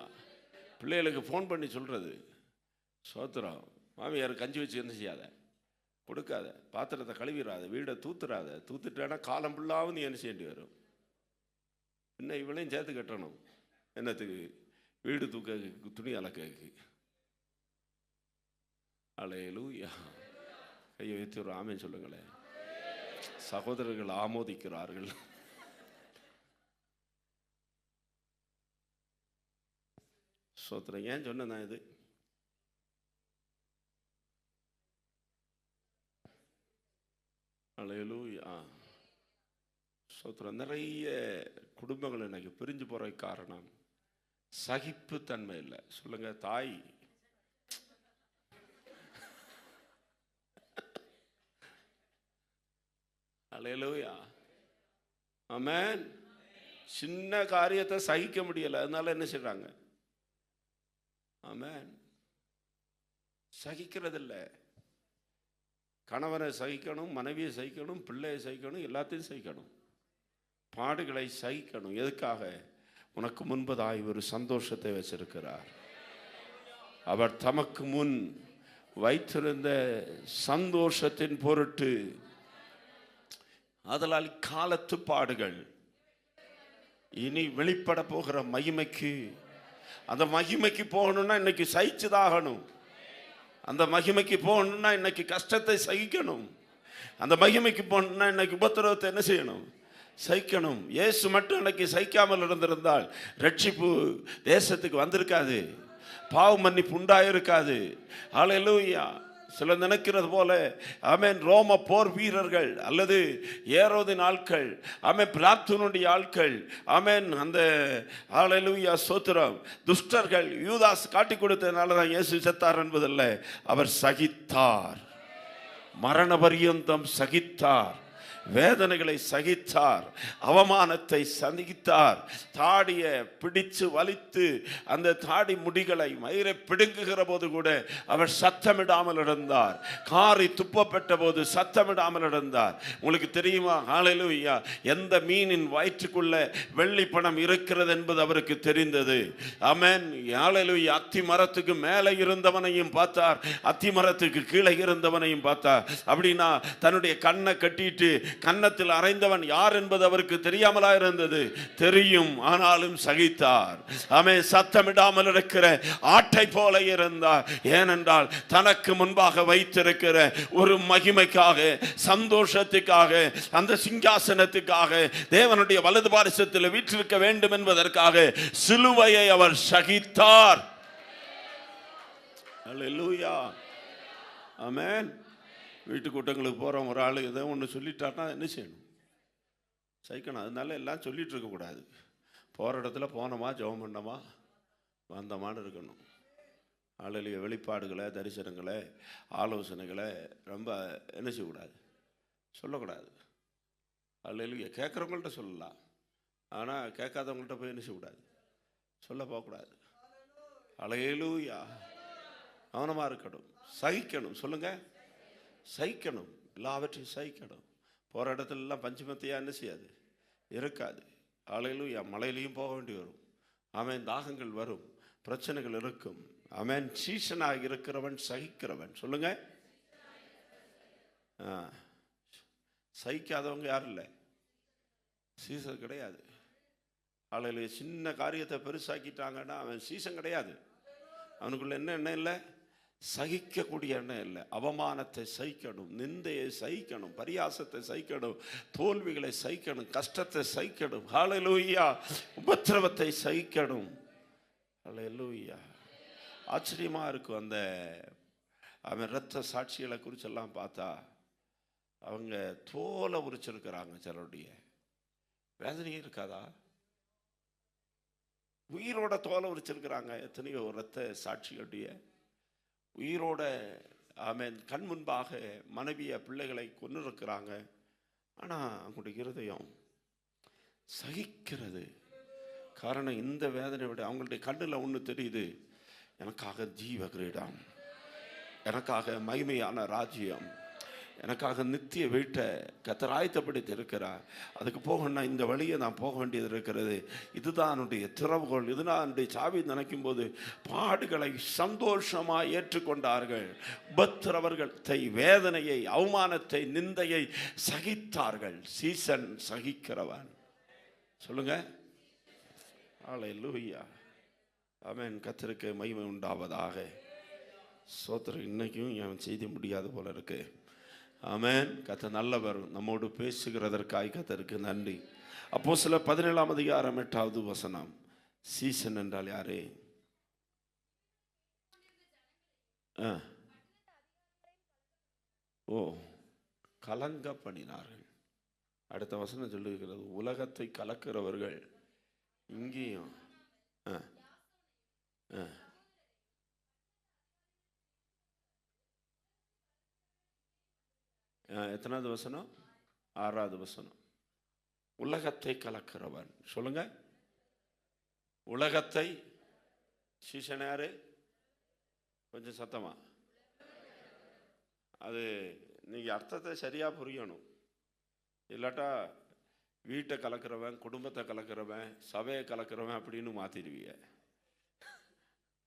பிள்ளைகளுக்கு ஃபோன் பண்ணி சொல்கிறது, சோத்திரம், மாமியார் கஞ்சி வச்சு என்ன செய்யாத, கொடுக்காத, பாத்திரத்தை கழுவிடாத, வீடை தூத்துறாத, தூத்துட்டானா காலம் ஃபுல்லாகவும் நீ என்ன செய்ய வேண்டி வரும். இன்னும் இவளையும் சேர்த்து கட்டணும். என்னத்துக்கு? வீடு தூக்க, துணி அலக்கு. அல்லேலூயா. கையை வைத்து ஒரு ஆமென் சொல்லுங்களேன். சகோதரர்கள் ஆமோதிக்கிறார்கள். சோத்திரம். ஏன் சொன்னேன் இது? அல்லேலூயா. சோத்திரம். நிறைய குடும்பங்கள் எனக்கு பிரிஞ்சு போறதுக்கு காரணம் சகிப்புத்தன்மை இல்லை. சொல்லுங்க. தாய் அல்லேலூயா. ஆமென். சின்ன காரியத்தை சகிக்க முடியலை, அதனால என்ன செய்றாங்க? ஆமென். சகிக்கிறதில்ல. கணவனை சகிக்கணும், மனைவியை சகிக்கணும், பிள்ளையை சகிக்கணும், எல்லாத்தையும் சகிக்கணும். பாடுகளை சகிக்கணும். எதுக்காக? உனக்கு முன்பதாய் ஒரு சந்தோஷத்தை வச்சிருக்கிறார். அவர் தமக்கு முன் வைத்திருந்த சந்தோஷத்தின் பொருட்டு. அதனால் காலத்து பாடுகள் இனி வெளிப்பட போகிற மகிமைக்கு, அந்த மகிமைக்கு போகணும்னா இன்னைக்கு சகிச்சுதாகணும். அந்த மகிமைக்கு போகணும்னா இன்னைக்கு கஷ்டத்தை சகிக்கணும். அந்த மகிமைக்கு போகணும்னா இன்னைக்கு உபத்திரவத்தை என்ன செய்யணும்? சகிக்கணும். இயேசு மட்டும் இன்னைக்கு சகிக்காமல் இருந்திருந்தால் ரட்சிப்பு தேசத்துக்கு வந்திருக்காது, பாவ மன்னிப்பு உண்டாயிருக்காது. ஹல்லேலூயா. சில நினைக்கிறது போல ஆமென் ரோம போர் வீரர்கள் அல்லது ஏரோதின் ஆட்கள், ஆமென் பிலாத்துனுடைய ஆட்கள், ஆமென் அந்த ஹல்லேலூயா ஸ்தோத்திரம் துஷ்டர்கள் யூதாஸ் காட்டி கொடுத்ததுனால தான் இயேசு செத்தார் என்பதல்ல. அவர் சகித்தார், மரண பரியந்தம் சகித்தார், வேதனைகளை சகித்தார், அவமானத்தை சகித்தார், தாடியை பிடிச்சு வலித்து அந்த தாடி முடிகளை மயிரை பிடுங்குகிற போது கூட அவர் சத்தமிடாமல் இருந்தார். காரி துப்பப்பட்ட போது சத்தமிடாமல் இருந்தார். உங்களுக்கு தெரியுமா? ஹல்லேலூயா. எந்த மீனின் வயிற்றுக்குள்ள வெள்ளி பணம் இருக்கிறது என்பது அவருக்கு தெரிந்தது. ஆமென். ஹல்லேலூயா. அத்தி மரத்துக்கு மேலே இருந்தவனையும் பார்த்தார், அத்தி மரத்துக்கு கீழே இருந்தவனையும் பார்த்தார். அப்படின்னா தன்னுடைய கண்ணை கட்டிட்டு கன்னத்தில் அறைந்தவன் யார் என்பது அவருக்கு தெரியாமலா இருந்தது? தெரியும். ஆனாலும் சகித்தார். ஆமென். சத்தமிடாமல் இருக்கிற ஆட்டை போல இருந்தார். ஏனென்றால் தனக்கு முன்பாக வைத்திருக்கிற ஒரு மகிமைக்காக, சந்தோஷத்துக்காக, அந்த சிங்காசனத்துக்காக, தேவனுடைய வலது பாரிசத்தில் வீற்றிருக்க வேண்டும் என்பதற்காக சிலுவையை அவர் சகித்தார். அல்லேலூயா. ஆமென். வீட்டு கூட்டங்களுக்கு போகிறோம், ஒரு ஆள் ஏதோ ஒன்று சொல்லிட்டாருன்னா என்ன செய்யணும்? சகிக்கணும். அதனால எல்லாம் சொல்லிட்டு இருக்கக்கூடாது. போகிற இடத்துல போனோமா, ஜெபம் பண்ணோமா, வந்தோமான்னு இருக்கணும். ஆளுடைய வெளிப்பாடுகளை, தரிசனங்களை, ஆலோசனைகளை ரொம்ப என்ன செய்யக்கூடாது? சொல்லக்கூடாது. அல்லேலூயா. கேட்குறவங்கள்ட்ட சொல்லலாம், ஆனால் கேட்காதவங்கள்ட்ட போய் என்ன செய்யக்கூடாது? சொல்ல போகக்கூடாது. அல்லேலூயா. கவனமாக இருக்கணும், சகிக்கணும். சொல்லுங்கள், சகிக்கணும். எல்லாவற்றையும் சகிக்கணும். போகிற இடத்துலலாம் பஞ்சமத்தையா என்ன செய்யாது? இருக்காது. ஹல்லேலூயா. மலையிலையும் போக வேண்டி வரும். ஆமென். தாகங்கள் வரும், பிரச்சனைகள் இருக்கும். ஆமென். சீசனாக இருக்கிறவன் சகிக்கிறவன். சொல்லுங்க. சகிக்காதவங்க யாரும் இல்லை, சீசன் கிடையாது. ஹல்லேலூயா. சின்ன காரியத்தை பெருசாக்கிட்டாங்கன்னா அவன் சீசன் கிடையாது. அவனுக்குள்ள என்ன இல்லை? சகிக்கக்கூடிய எண்ணம் இல்லை. அவமானத்தை சகிக்கணும், நிந்தையை சகிக்கணும், பரியாசத்தை சகிக்கணும், தோல்விகளை சகிக்கணும், கஷ்டத்தை சகிக்கணும். ஹல்லேலூயா. உபத்திரவத்தை சகிக்கணும். ஹல்லேலூயா. ஆச்சரியமாக இருக்கும். அந்த அவன் இரத்த சாட்சிகளை குறிச்செல்லாம் பார்த்தா அவங்க தோலை உரிச்சிருக்கிறாங்க. சிலருடைய வேதனையும் இருக்காதா? உயிரோட தோலை உரிச்சிருக்கிறாங்க. எத்தனையோ இரத்த சாட்சிகளுடைய உயிரோட ஆமென் கண் முன்பாக மனைவிய பிள்ளைகளை கொன்று இருக்கிறாங்க. ஆனால் அவங்களுடைய இருதயம் சகிக்கிறது. காரணம், இந்த வேதனை விட அவங்களுடைய கண்ணில் ஒன்று தெரியுது, எனக்காக ஜீவ கிரீடம், எனக்காக மகிமையான ராஜ்யம், எனக்காக நித்திய வீட்டை கர்த்தர் ஆயத்தப்படுத்தி இருக்கிறார். அதுக்கு போகணும்னா இந்த வழியை நான் போக வேண்டியது இருக்கிறது. இதுதான் என்னுடைய திறவுகோள், இதுதான் என்னுடைய சாவி. நினைக்கும் போது பாடுகளை சந்தோஷமாக ஏற்றுக்கொண்டார்கள். உபத்திரவத்தை, வேதனையை, அவமானத்தை, நிந்தையை சகித்தார்கள். சீசன் சகிக்கிறவன். சொல்லுங்க. அல்லேலூயா. ஆமென். கர்த்தருக்கு மகிமை உண்டாவதாக. ஸ்தோத்திரம். இன்னைக்கும் என் செய்தி முடியாது போல இருக்கு. ஆமென். கர்த்தர் நல்லவர். நம்மோடு பேசுகிறதற்காய் கர்த்தருக்கு நன்றி. அப்போஸ்தலர் 17ஆம் அதிகாரம் 8வது வசனம். சீசன் என்றால் யாரு? கலங்க பண்ணினார்கள். அடுத்த வசனம் சொல்லுகிறது, உலகத்தை கலக்கிறவர்கள். இங்கேயும் எத்தனாவது வசனம்? 6வது வசனம். உலகத்தை கலக்கிறவன். சொல்லுங்க. உலகத்தை. சீசன் யாரு? கொஞ்சம் சத்தமா. அது நீங்கள் அர்த்தத்தை சரியாக புரியணும். இல்லாட்டா வீட்டை கலக்கிறவன், குடும்பத்தை கலக்கிறவன், சபையை கலக்கிறவன் அப்படின்னு மாற்றிடுவீங்க.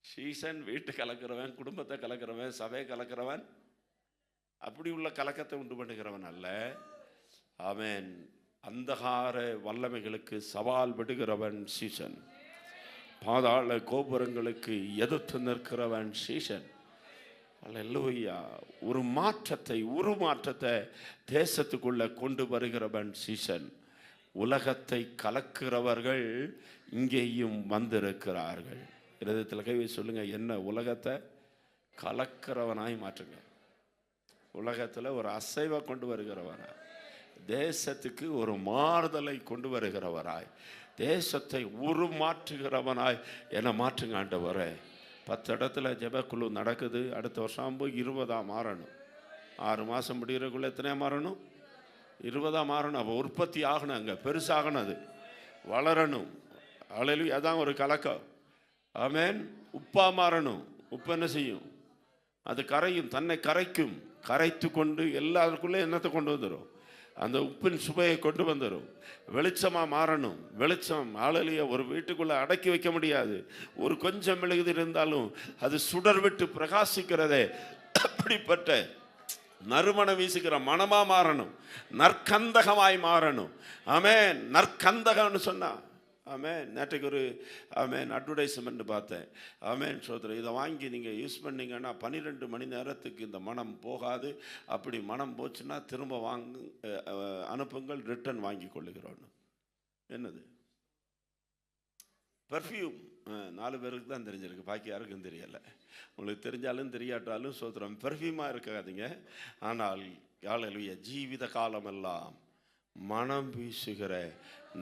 சீசன் வீட்டை கலக்கிறவன், குடும்பத்தை கலக்கிறவன், சபையை கலக்கிறவன், அப்படி உள்ள கலக்கத்தை உண்டு பண்ணுகிறவன் அல்ல. ஆமென். அந்தகார வல்லமைகளுக்கு சவால் விடுகிறவன் சீசன். பாதாள கோபுரங்களுக்கு எதிர்த்து நிற்கிறவன் சீசன். அல்லேலூயா. ஒரு மாற்றத்தை தேசத்துக்குள்ள கொண்டு வருகிறவன் சீசன். உலகத்தை கலக்கிறவர்கள் இங்கேயும் வந்திருக்கிறார்கள். இருதயத்தில் கை வச்சு சொல்லுங்க, என்ன உலகத்தை கலக்கிறவனாய் மாற்றுங்க. உலகத்தில் ஒரு அசைவை கொண்டு வருகிறவனாய், தேசத்துக்கு ஒரு மாறுதலை கொண்டு வருகிறவராய், தேசத்தை உருமாற்றுகிறவனாய் என்னை மாற்றுங்க ஆண்டவரே. 10 இடத்துல ஜெபக்குழு நடக்குது. அடுத்த வருஷம் 20 மாறணும். 6 மாதம் முடிகிறக்குள்ள எத்தனையா மாறணும்? 20 மாறணும். அப்போ உற்பத்தி ஆகணும், அங்கே பெருசாகணும், அது வளரணும். அல்லேலூயா. அதான் ஒரு கலக்கம். ஆமென். உப்பா மாறணும். உப்பு என்ன செய்யும்? அது கரையும், தன்னை கரைக்கும். கரைத்து கொண்டு எல்லாருக்குள்ளே என்னத்தை கொண்டு வந்துடும்? அந்த உப்பின் சுவையை கொண்டு வந்துடும். வெளிச்சமாக மாறணும். வெளிச்சம் ஆளலிய ஒரு வீட்டுக்குள்ளே அடக்கி வைக்க முடியாது. ஒரு கொஞ்சம் மெழுகுது இருந்தாலும் அது சுடர் விட்டு பிரகாசிக்கிறதே. அப்படிப்பட்ட நறுமணம் வீசுகிற மனமா மாறணும். நற்கந்தகமாய் மாறணும். ஆமென். நற்கந்தகம்னு சொன்னா ஆமென். நேற்றுக்கு ஒரு ஆமென் அட்வர்டைஸ்மெண்ட் பார்த்தேன். ஆமென் சோதரர், இதை வாங்கி நீங்கள் யூஸ் பண்ணிங்கன்னா 12 மணி நேரத்துக்கு இந்த மனம் போகாது. அப்படி மனம் போச்சுன்னா திரும்ப அனுப்புங்கள், ரிட்டர்ன் வாங்கி கொள்ளுகிறோம். என்னது? பர்ஃப்யூம். 4 பேருக்கு தான் தெரிஞ்சிருக்கு, பாக்கி யாருக்கும் தெரியலை. உங்களுக்கு தெரிஞ்சாலும் தெரியாட்டாலும் சோத்திரம், பெர்ஃப்யூமாக இருக்காதீங்க. ஆனால் அல்லேலூயா, ஜீவித காலமெல்லாம் மனம் வீசுகிற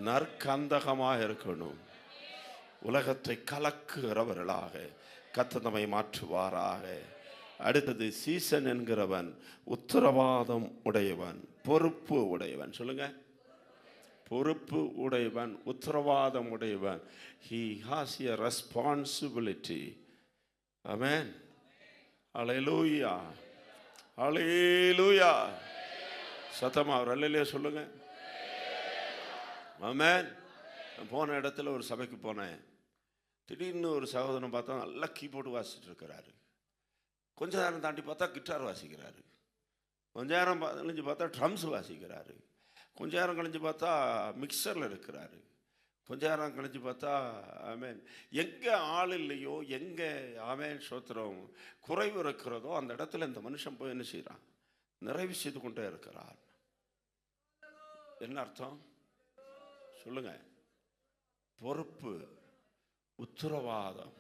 நற்கந்தகமாக இருக்கணும். உலகத்தை கலக்குகிறவர்களாக கர்த்தர் நம்மை மாற்றுவாராக. அடுத்தது, சீசன் என்கிறவன் உத்தரவாதம் உடையவன், பொறுப்பு உடையவன். சொல்லுங்க, பொறுப்பு உடையவன், உத்தரவாதம் உடையவன். He has a responsibility. Amen. Hallelujah. Hallelujah. சத்தமா ஒரு அல்லேலூயா சொல்லுங்க. ஆமென். போன இடத்துல ஒரு சபைக்கு போனேன். திடீர்னு ஒரு சகோதரன் பார்த்தா நல்லா கீபோர்டு வாசிச்சுட்டு இருக்கிறாரு. கொஞ்ச நேரம் தாண்டி பார்த்தா கிட்டார் வாசிக்கிறாரு. கொஞ்ச நேரம் கழிஞ்சு பார்த்தா ட்ரம்ஸ் வாசிக்கிறாரு. கொஞ்ச நேரம் கழிஞ்சு பார்த்தா மிக்சரில் இருக்கிறாரு. கொஞ்ச நேரம் கழிஞ்சு பார்த்தா ஆமென், எங்கே ஆள் இல்லையோ, எங்கே ஆமென் சோத்திரம் குறைவு இருக்கிறதோ அந்த இடத்துல இந்த மனுஷன் போய் என்ன செய்கிறான்? நிறைவு செய்து கொண்டே இருக்கிறார். என்ன அர்த்தம் சொல்லுங்க? பொறுப்பு, உத்தரவாதம்.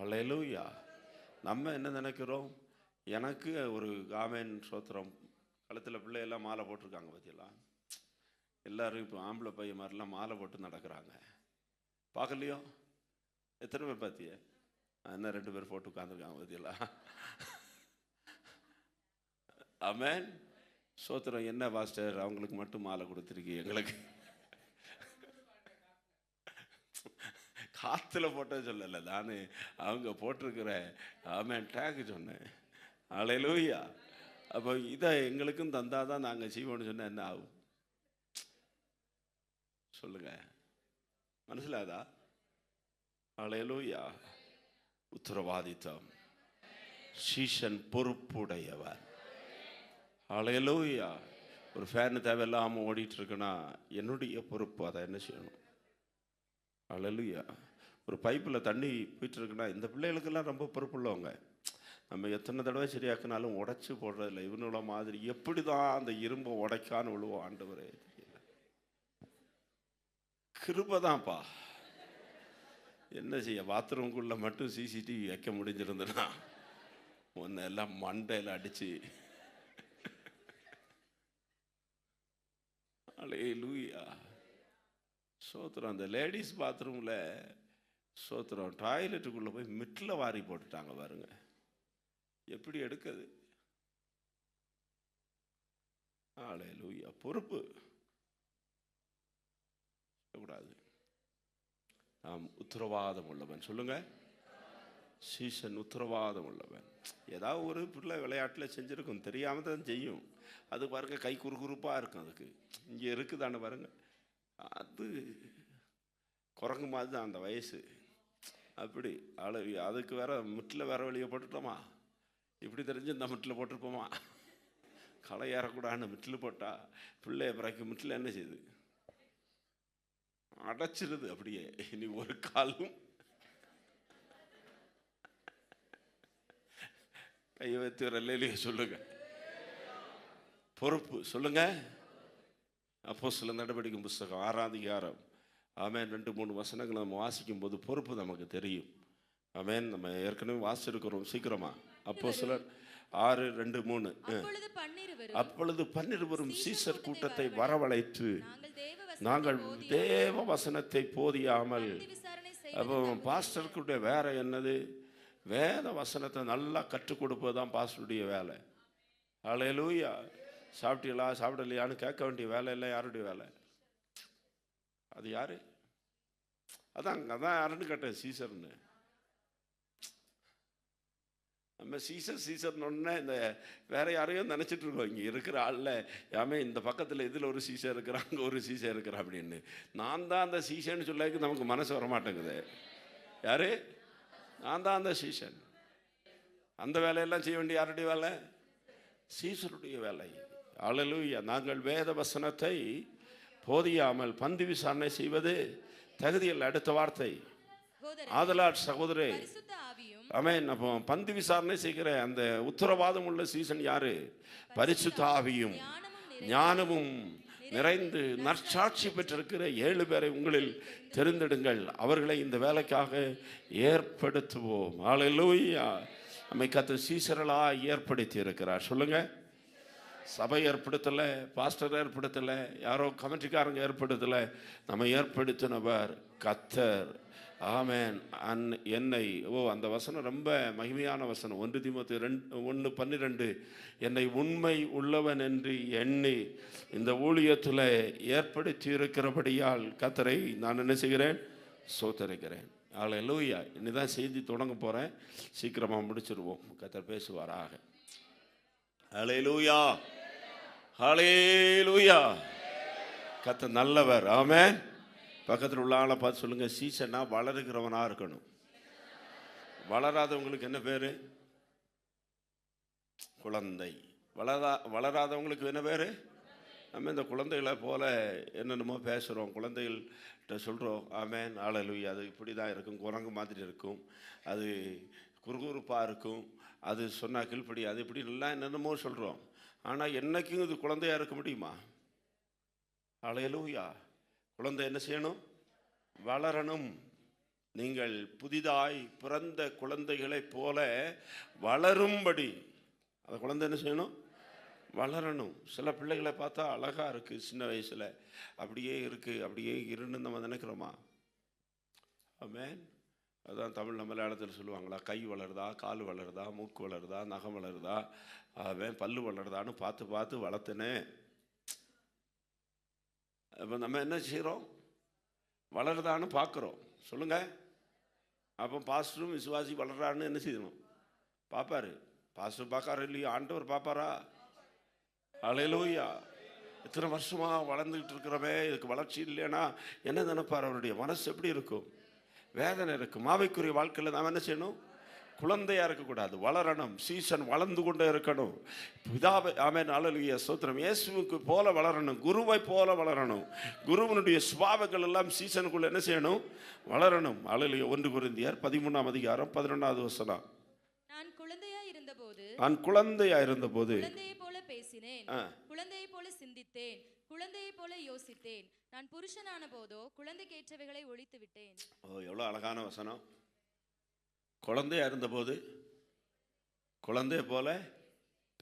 அல்லேலூயா. நம்ம என்ன நினைக்கிறோம்? எனக்கு ஒரு ஆமென் சோத்திரம் கழுத்தில் பிள்ளையெல்லாம் மாலை போட்டிருக்காங்க பற்றியெல்லாம். எல்லாரும் இப்போ ஆம்பளை பையன் மாதிரிலாம் மாலை போட்டு நடக்கிறாங்க. பார்க்கலையோ? எத்தனை பேர் பார்த்திய? என்ன 2 பேர் போட்டு உட்காந்துருக்காங்க பற்றியெல்லாம். ஆமென் சோத்திரம். என்ன பாஸ்டர் அவங்களுக்கு மட்டும் மாலை கொடுத்துருக்கீங்க, எங்களுக்கு காற்றுல போட்ட சொல்லலை, நான் அவங்க போட்டிருக்கிற ஆமென் டேக் சொன்னேன். அல்லேலூயா. அப்போ இதை எங்களுக்கும் தந்தாதான் நாங்கள் செய்வோம்னு சொன்னால் என்ன ஆகும் சொல்லுங்க? மனசிலாதா? அல்லேலூயா. உத்தரவாதித்தம். சீசன் பொறுப்புடையவர். அல்லேலூயா. ஒரு ஃபேன் தேவையில்லாமல் ஓடிட்டு இருக்குன்னா என்னுடைய பொறுப்பு, அதை என்ன செய்யணும்? அல்லேலூயா. ஒரு பைப்பில் தண்ணி போயிட்டு இருக்குன்னா இந்த பிள்ளைகளுக்கெல்லாம் ரொம்ப பொறுப்புள்ளவங்க. நம்ம எத்தனை தடவை சரியாக்குனாலும் உடைச்சி போடுறதில்ல. இவனோட மாதிரி எப்படி தான் அந்த இரும்பை உடைக்கான்னு விழுவோம். ஆண்டவரே தெரியல, கிருபைதான்ப்பா. என்ன செய்ய? பாத்ரூம்குள்ளே மட்டும் சிசிடிவி வைக்க முடிஞ்சிருந்ததுன்னா ஒன்று எல்லாம் மண்டையில் அடித்து. அல்லேலூயா. சோத்திரம். அந்த லேடிஸ் பாத்ரூமில் சோத்திரம் டாய்லெட்டுக்குள்ளே போய் மிட்டில் வாரி போட்டுட்டாங்க பாருங்க. எப்படி எடுக்குது? அல்லேலூயா. பொறுப்பு கூடாது. நாம் உத்தரவாதம் உள்ளவன். சொல்லுங்க, சீசன் உத்தரவாதம் உள்ளவன். ஏதாவது ஒரு பிள்ளை விளையாட்டில் செஞ்சுருக்கும், தெரியாமல் தான் செய்யும். அது பாருங்க கை குறுகுறுப்பாக இருக்கும். அதுக்கு இங்கே இருக்குதானே பாருங்க, அது குரங்கு மாதிரி தான் அந்த வயசு. அப்படி அதுக்கு வேற முட்டில் வேற வெளியே போட்டுட்டோமா, இப்படி தெரிஞ்சு இந்த முட்டில் போட்டிருப்போமா, களை ஏறக்கூடாதுன்னு முட்டில் போட்டால் பிள்ளைய பிறகு முட்டில் என்ன செய்யுது, அடைச்சிருது. அப்படியே இனி ஒரு காலும் கையை வைத்து இல்லையே சொல்லுங்க. பொறுப்பு சொல்லுங்க. அப்போஸ்தலர் நடவடிக்கை புஸ்தகம் 6ஆம் அதிகாரம் ஆமென் 2-3 வசனங்களை நம்ம வாசிக்கும் போது பொறுப்பு நமக்கு தெரியும். ஆமென். நம்ம ஏற்கனவே வாசிச்சிருக்கிறோம். சீக்கிரமா அப்போஸ்தலர் 6:2-3. அப்பொழுது 12 சீசர் கூட்டத்தை வரவழைத்து, நாங்கள் தேவ வசனத்தை போதியாமல், அப்போ பாஸ்டருக்குடைய வேற என்னது, வேத வசனத்தை நல்லா கற்றுக் கொடுப்பது தான் பாஸ்டருடைய வேலை. அல்லேலூயா. சாப்பிட்டீங்களா சாப்பிடலையான்னு கேட்க வேண்டிய வேலை இல்லை. யாருடைய வேலை அது? யாரு? அதான் யாருன்னு கேட்டேன், சீசர்னு. நம்ம சீசர்னு இந்த வேற யாரையும் நினைச்சிட்டு இருக்கோம். இங்கே இருக்கிற ஆளில் யாமே இந்த பக்கத்தில் இதில் ஒரு சீசர் இருக்கிறான், அங்கே ஒரு சீசர் இருக்கிறான் அப்படின்னு. நான் தான் அந்த சீசன்னு சொல்லக்கு நமக்கு மனசு வர மாட்டேங்குது. யாரு? நான் தான் அந்த சீசன். அந்த வேலையெல்லாம் செய்ய வேண்டிய யாருடைய வேலை? சீசருடைய வேலை. அல்லேலூயா. நாங்கள் வேத வசனத்தை போதியாமல் பந்தி விசாரணை செய்வது தகுதியில். அடுத்த வார்த்தை, ஆதலால் சகோதரே. ஆமென். அப்போ பந்தி விசாரணை செய்கிற அந்த உத்தரவாதம் உள்ள சீசன் யாரு? பரிசுத்த ஆவியும் ஞானமும் நிறைந்து நற்சாட்சி பெற்றிருக்கிற 7 பேரை உங்களில் தெரிந்தெடுங்கள், அவர்களை இந்த வேலைக்காக ஏற்படுத்துவோம். அல்லேலூயா. நம்மை கர்த்தர் சீசர்களாக ஏற்படுத்தி இருக்கிறார். சொல்லுங்க. சபை ஏற்படுத்தலை, பாஸ்டர் ஏற்படுத்தலை, யாரோ கமிட்டிக்காரங்க ஏற்படுத்தலை, நம்ம ஏற்படுத்தினவர் கர்த்தர். ஆமென். என்னை அந்த வசனம் ரொம்ப மகிமையான வசனம். 1 தீமோத்தேயு 1:12. என்னை உண்மை உள்ளவன் என்று எண்ணி இந்த ஊழியத்தில் ஏற்படுத்தி இருக்கிறபடியால் கர்த்தரை நான் என்ன செய்கிறேன்? ஸ்தோத்திரிக்கிறேன். அல்லேலூயா. இன்னிதான் செய்தி தொடங்க போகிறேன், சீக்கிரமாக முடிச்சிருவோம். கர்த்தர் பேசுவாராக. அல்லேலூயா, அல்லேலூயா. கர்த்தர் நல்லவர். ஆமென். பக்கத்தில் உள்ள ஆளை பார்த்து சொல்லுங்க, சீசனா வளருகிறவனா இருக்கணும். வளராதவங்களுக்கு என்ன பேரு? குழந்தை. வளராதவங்களுக்கு என்ன பேரு? நம்ம இந்த குழந்தைகளை போல என்னென்னமோ பேசுகிறோம், குழந்தைகள்கிட்ட சொல்கிறோம். ஆமென். அல்லேலூயா. அது இப்படி தான் இருக்கும், குரங்கு மாதிரி இருக்கும், அது குறுகுறுப்பாக இருக்கும், அது சொன்னால் கீழ்ப்படி, அது இப்படி எல்லாம் என்னென்னமோ சொல்கிறோம். ஆனால் என்னைக்கும் இது குழந்தையாக இருக்க முடியுமா? அல்லேலூயா. குழந்தை என்ன செய்யணும்? வளரணும். நீங்கள் புதிதாய் பிறந்த குழந்தைகளைப் போல வளரும்படி அந்த குழந்தை என்ன செய்யணும்? வளரணும். சில பிள்ளைகளை பார்த்தா அழகாக இருக்குது, சின்ன வயசில் அப்படியே இருக்குது, அப்படியே இருன்னு நம்ம நினைக்கிறோமா? ஆமென். அதான் தமிழ் மலையாளத்தில் சொல்லுவாங்களா, கை வளருதா, கால் வளருதா, மூக்கு வளருதா, நகம் வளருதா, அவன் பல்லு வளருதான்னு பார்த்து பார்த்து வளர்த்தனே. இப்போ நம்ம என்ன செய்கிறோம்? வளருதான்னு பார்க்குறோம். சொல்லுங்க. அப்போ பாஸ்டரும் விசுவாசி வளர்றான்னு என்ன செய்யணும்? பார்ப்பாரு. பாஸ்டர் பார்க்காரு இல்லையா? ஆண்டவர் பார்ப்பாரா? அல்லேலூயா. இத்தனை வருஷமாக வளர்ந்துக்கிட்டு இருக்கிறவே, இதுக்கு வளர்ச்சி இல்லைன்னா என்ன நினைப்பார்? அவருடைய மனசு எப்படி இருக்கும்? வேதனை இருக்கும். மாவைக்குரிய வாழ்க்கையில் நாம் என்ன செய்யணும்? குழந்தையாக இருக்கக்கூடாது, வளரணும். சீசன் வளர்ந்து கொண்டே இருக்கணும். பிதாவை ஆமென் அல்லேலூயா ஸ்தோத்திரம். இயேசுவுக்கு போல வளரணும், குருவை போல வளரணும். குருவனுடைய சுபாவங்கள் எல்லாம் சீசனுக்குள்ள என்ன செய்யணும்? வளரணும். அல்லேலூயா. 1 கொரிந்தியர் 13ஆம் அதிகாரம் 11வது வசனம். நான் குழந்தையாய் இருந்தபோது குழந்தையை போல பேசினேன், குழந்தையை போல சிந்தித்தேன், குழந்தையை போல யோசித்தேன். நான் புருஷனான போதோ குழந்தைக்கேற்றவைகளை ஒழித்து விட்டேன். எவ்வளோ அழகான வசனம். குழந்தையா இருந்தபோது குழந்தைய போல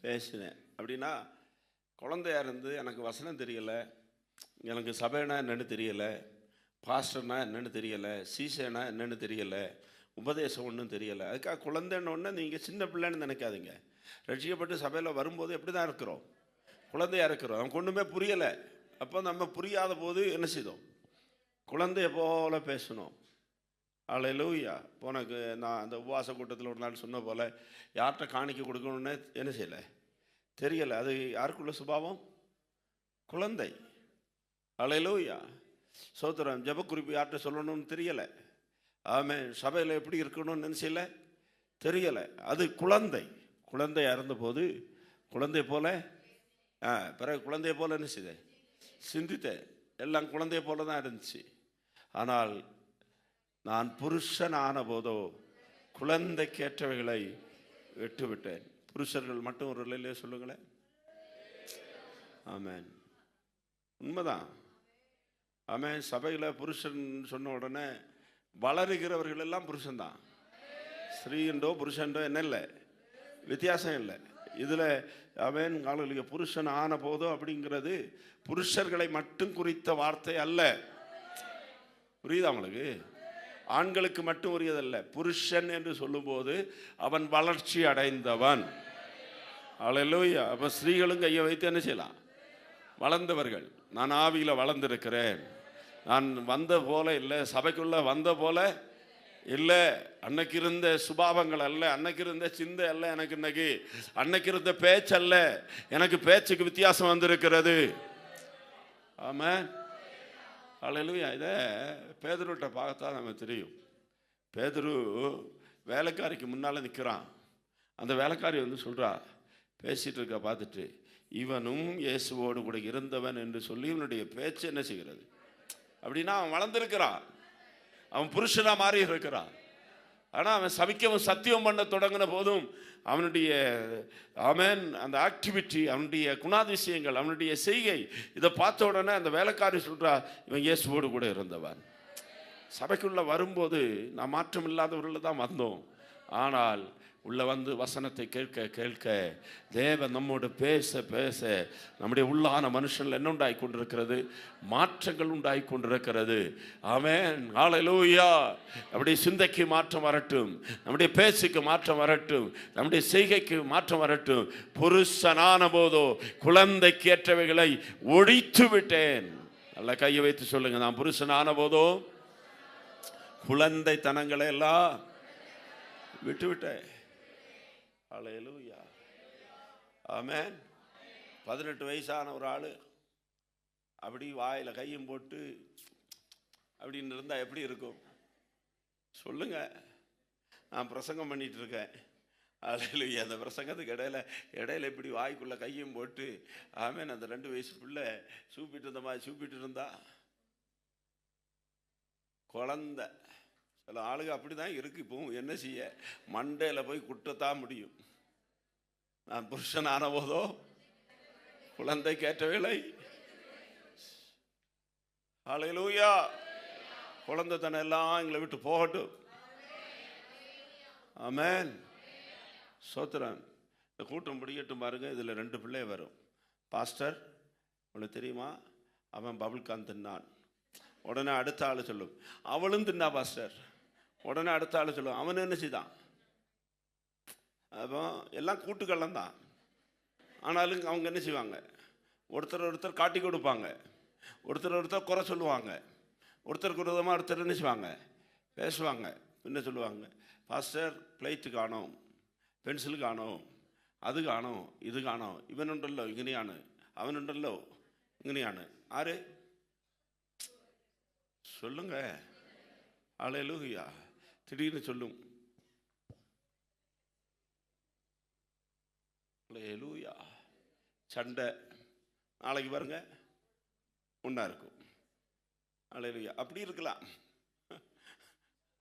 பேசினேன். அப்படின்னா குழந்தையா இருந்து எனக்கு வசனம் தெரியலை, எனக்கு சபைனா என்னன்னு தெரியலை, பாஸ்டர்னா என்னன்னு தெரியலை, சீசனா என்னன்னு தெரியலை, உபதேசம் ஒன்றும் தெரியலை. அதுக்காக குழந்தைன்னு ஒன்று நீங்கள் சின்ன பிள்ளைன்னு நினைக்காதீங்க. ரட்சிக்கப்பட்டு சபையில் வரும்போது எப்படி தான் இருக்கிறோம்? குழந்தையாக இருக்கிறோம். நமக்கு ஒன்றுமே புரியலை. அப்போ நம்ம புரியாத போது என்ன செய்தோம்? குழந்தைய போல பேசணும். அல்லேலூயா. போனக்கு நான் அந்த உபவாச கூட்டத்தில் ஒரு நாள் சொன்ன போல் யார்கிட்ட காணிக்க கொடுக்கணும்னு என்ன செய்யலை, தெரியலை. அது யாருக்குள்ள சுபாவம்? குழந்தை. அல்லேலூயா. சோத்திரம். ஜெபக்குறிப்பு யார்கிட்ட சொல்லணும்னு தெரியலை. ஆமென். சபையில் எப்படி இருக்கணும்னு நினைச்சல, தெரியலை. அது குழந்தை. குழந்தை இருந்தபோது குழந்தை போல பிறகு குழந்தைய போல என்ன செய்த, சிந்தித்தேன். எல்லாம் குழந்தைய போல தான் இருந்துச்சு. ஆனால் நான் புருஷன் ஆன போதோ குழந்தைக்கேற்றவைகளை விட்டுவிட்டேன். புருஷர்கள் மட்டும் ஒரு நிலையிலே சொல்லுங்களேன். ஆமென். உண்மைதான். ஆமென். சபையில் புருஷன் சொன்ன உடனே வளருகிறவர்கள் எல்லாம் புருஷன்தான். ஸ்ரீண்டோ புருஷன்டோ என்ன இல்லை, வித்தியாசம் இல்லை இதில். ஆமென். காலையில் புருஷன் ஆன போதோ அப்படிங்கிறது புருஷர்களை மட்டும் குறித்த வார்த்தை அல்ல. புரியுதா உங்களுக்கு? ஆண்களுக்கு மட்டும் உரியதல்ல. புருஷன் என்று சொல்லும்போது அவன் வளர்ச்சி அடைந்தவன். அல்லேலூயா. அப்போ ஸ்திரீகளும் கையை வைத்து என்ன செய்யலாம்? வளர்ந்தவர்கள். நான் ஆவியில் வளர்ந்திருக்கிறேன். நான் வந்த போல இல்லை, சபைக்குள்ள வந்த போல இல்லை. அன்னைக்கு இருந்த சுபாவங்கள் அல்ல, அன்னைக்கு இருந்த சிந்தை அல்ல எனக்கு இன்னைக்கு. அன்னைக்கு இருந்த பேச்சு அல்ல, எனக்கு பேச்சுக்கு வித்தியாசம் வந்திருக்கிறது. ஆமென். அல்லேலூயா. இதை பேதுருட்ட பார்த்தா நம்ம தெரியும். பேதுரு வேலைக்காரிக்கு முன்னால் நிற்கிறான். அந்த வேலைக்காரி வந்து சொல்கிறா, பேசிகிட்டு இருக்க பார்த்துட்டு, இவனும் இயேசுவோடு கூட இருந்தவன் என்று சொல்லி இவனுடைய பேச்சு என்ன செய்கிறது அப்படின்னா, அவன் வளர்ந்துருக்கிறான், அவன் புருஷனாக மாறி இருக்கிறான். ஆனால் அவன் சபிக்கவும் சத்தியம் பண்ண தொடங்கின போதும் அவனுடைய ஆமென் அந்த ஆக்டிவிட்டி, அவனுடைய குணாதிசயங்கள், அவனுடைய செய்கை, இதை பார்த்த உடனே அந்த வேலைக்காரி சொல்கிறா, இவன் இயேசுவோடு கூட இருந்தவன். சபைக்குள்ளே வரும்போது நான் மாற்றம் இல்லாதவர்கள் தான் வந்தோம். ஆனால் உள்ளே வந்து வசனத்தை கேட்க கேட்க தேவன் நம்மோடு பேச பேச நம்முடைய உள்ளான மனுஷனில் என்ன உண்டாகி கொண்டிருக்கிறது? மாற்றங்கள் உண்டாகி கொண்டிருக்கிறது. ஆமென். ஹல்லேலூயா. நம்முடைய சிந்தைக்கு மாற்றம் வரட்டும், நம்முடைய பேச்சுக்கு மாற்றம் வரட்டும், நம்முடைய செய்கைக்கு மாற்றம் வரட்டும். புருஷனான போதோ குழந்தைக்கு ஏற்றவைகளை ஒழித்து விட்டேன். நல்ல கையை வைத்து சொல்லுங்க, நான் புருஷனான போதோ குழந்தைத்தனங்களை எல்லாம் விட்டுவிட்டேன். அல்லேலூயா. ஆமென். 18 வயசான ஒரு ஆள் அப்படி வாயில் கையும் போட்டு அப்படின்னு இருந்தால் எப்படி இருக்கும் சொல்லுங்க? நான் பிரசங்கம் பண்ணிட்டு இருக்கேன். அல்லேலூயா. அந்த பிரசங்கத்துக்கு இடையில இப்படி வாய்க்குள்ளே கையும் போட்டு ஆமென் அந்த 2 வயசு பிள்ளை சூப்பிட்டு இருந்த மாதிரி சூப்பிட்டு இருந்தா குழந்தை. சில ஆளுங்க அப்படி தான் இருக்கு. இப்போவும் என்ன செய்ய, மண்டையில் போய் குட்டத்தான் முடியும். நான் புருஷன் ஆன போதோ குழந்தை கேட்டவேளை. ஹல்லேலூயா. குழந்தைத்தனம் எல்லாம் எங்களை விட்டு போகட்டும். ஆமென். சோத்திரம். இந்த கூட்டம் முடியட்டும் பாருங்க. இதில் 2 பிள்ளை வரும். பாஸ்டர் உங்களுக்கு தெரியுமா, அவன் பபுள்கான் தின்னான். உடனே அடுத்த ஆள் சொல்லும், அவளும் தின்னா பாஸ்டர். உடனே அடுத்த ஆள் சொல்லும், அவன் என்ன செய்தான். அப்போ எல்லாம் கூட்டுக்கெல்லாம் தான். ஆனாலும் அவங்க என்ன செய்வாங்க, ஒருத்தர் காட்டி கொடுப்பாங்க, ஒருத்தர் குறை சொல்லுவாங்க, ஒருத்தருக்கு விரோதமாக ஒருத்தர் என்ன செய்வாங்க, பேசுவாங்க. என்ன சொல்லுவாங்க, பாஸ்டர் பிளேட்டு காணோம், பென்சில் காணோம், அது காணோம், இது காணோம், இவன் உண்டல்லோ இங்கனையானு, அவன் உண்டல்லோ இங்கனையானு. ஆறு சொல்லுங்க. அல்லேலூயா. திடீர்னு சொல்லும். அல்லேலூயா. சண்டை நாளைக்கு பாருங்க ஒன்றா இருக்கும். அல்லேலூயா. அப்படி இருக்கலாம்.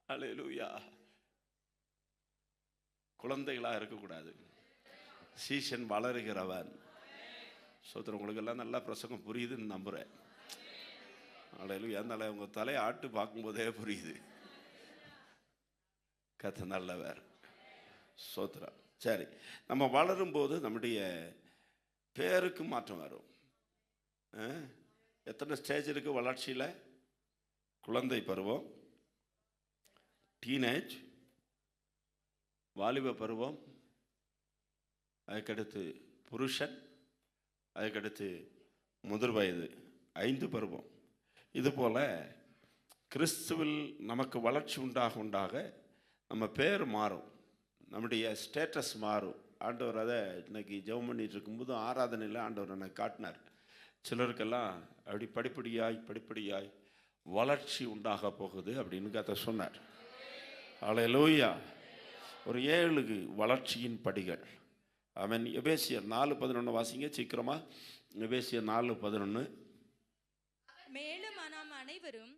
அல்லேலூயா. குழந்தைகளாக இருக்கக்கூடாது. சீசன் வளருகிறவன். சோத்திரம். உங்களுக்கு எல்லாம் நல்லா பிரசங்கம் புரியுதுன்னு நம்புகிறேன். அல்லேலூயா. அதனால உங்கள் தலையை ஆட்டு பார்க்கும்போதே புரியுது. கத்த நல்லவர். சோத்திரம். சரி, நம்ம வளரும்போது நம்முடைய பேருக்கு மாற்றம் வரும். எத்தனை ஸ்டேஜ் இருக்கு வளர்ச்சியில்? குழந்தை பருவம், டீனேஜ், வாலிப பருவம், அதுக்கடுத்து புருஷன், அதுக்கடுத்து முதிர் வயது, 5 பருவம். இது போல் கிறிஸ்துவில் நமக்கு வளர்ச்சி உண்டாக உண்டாக நம்ம பேர் மாறும், நம்முடைய ஸ்டேட்டஸ் மாறும். ஆண்டவர் அதை இன்னைக்கு ஜெபம் பண்ணிட்டு இருக்கும்போது ஆராதனையில் ஆண்டவர் எனக்கு காட்டினார். சிலருக்கெல்லாம் அப்படி படிப்படியாய் வளர்ச்சி உண்டாக போகுது அப்படின்னு கதை சொன்னார். அல்லேலூயா. ஒரு 7 வளர்ச்சியின் படிகள். ஆமென். எபேசியர் 4:11 வாசிங்க சீக்கிரமா. எபேசியர் 4:11. மேலும் நாம் அனைவரும்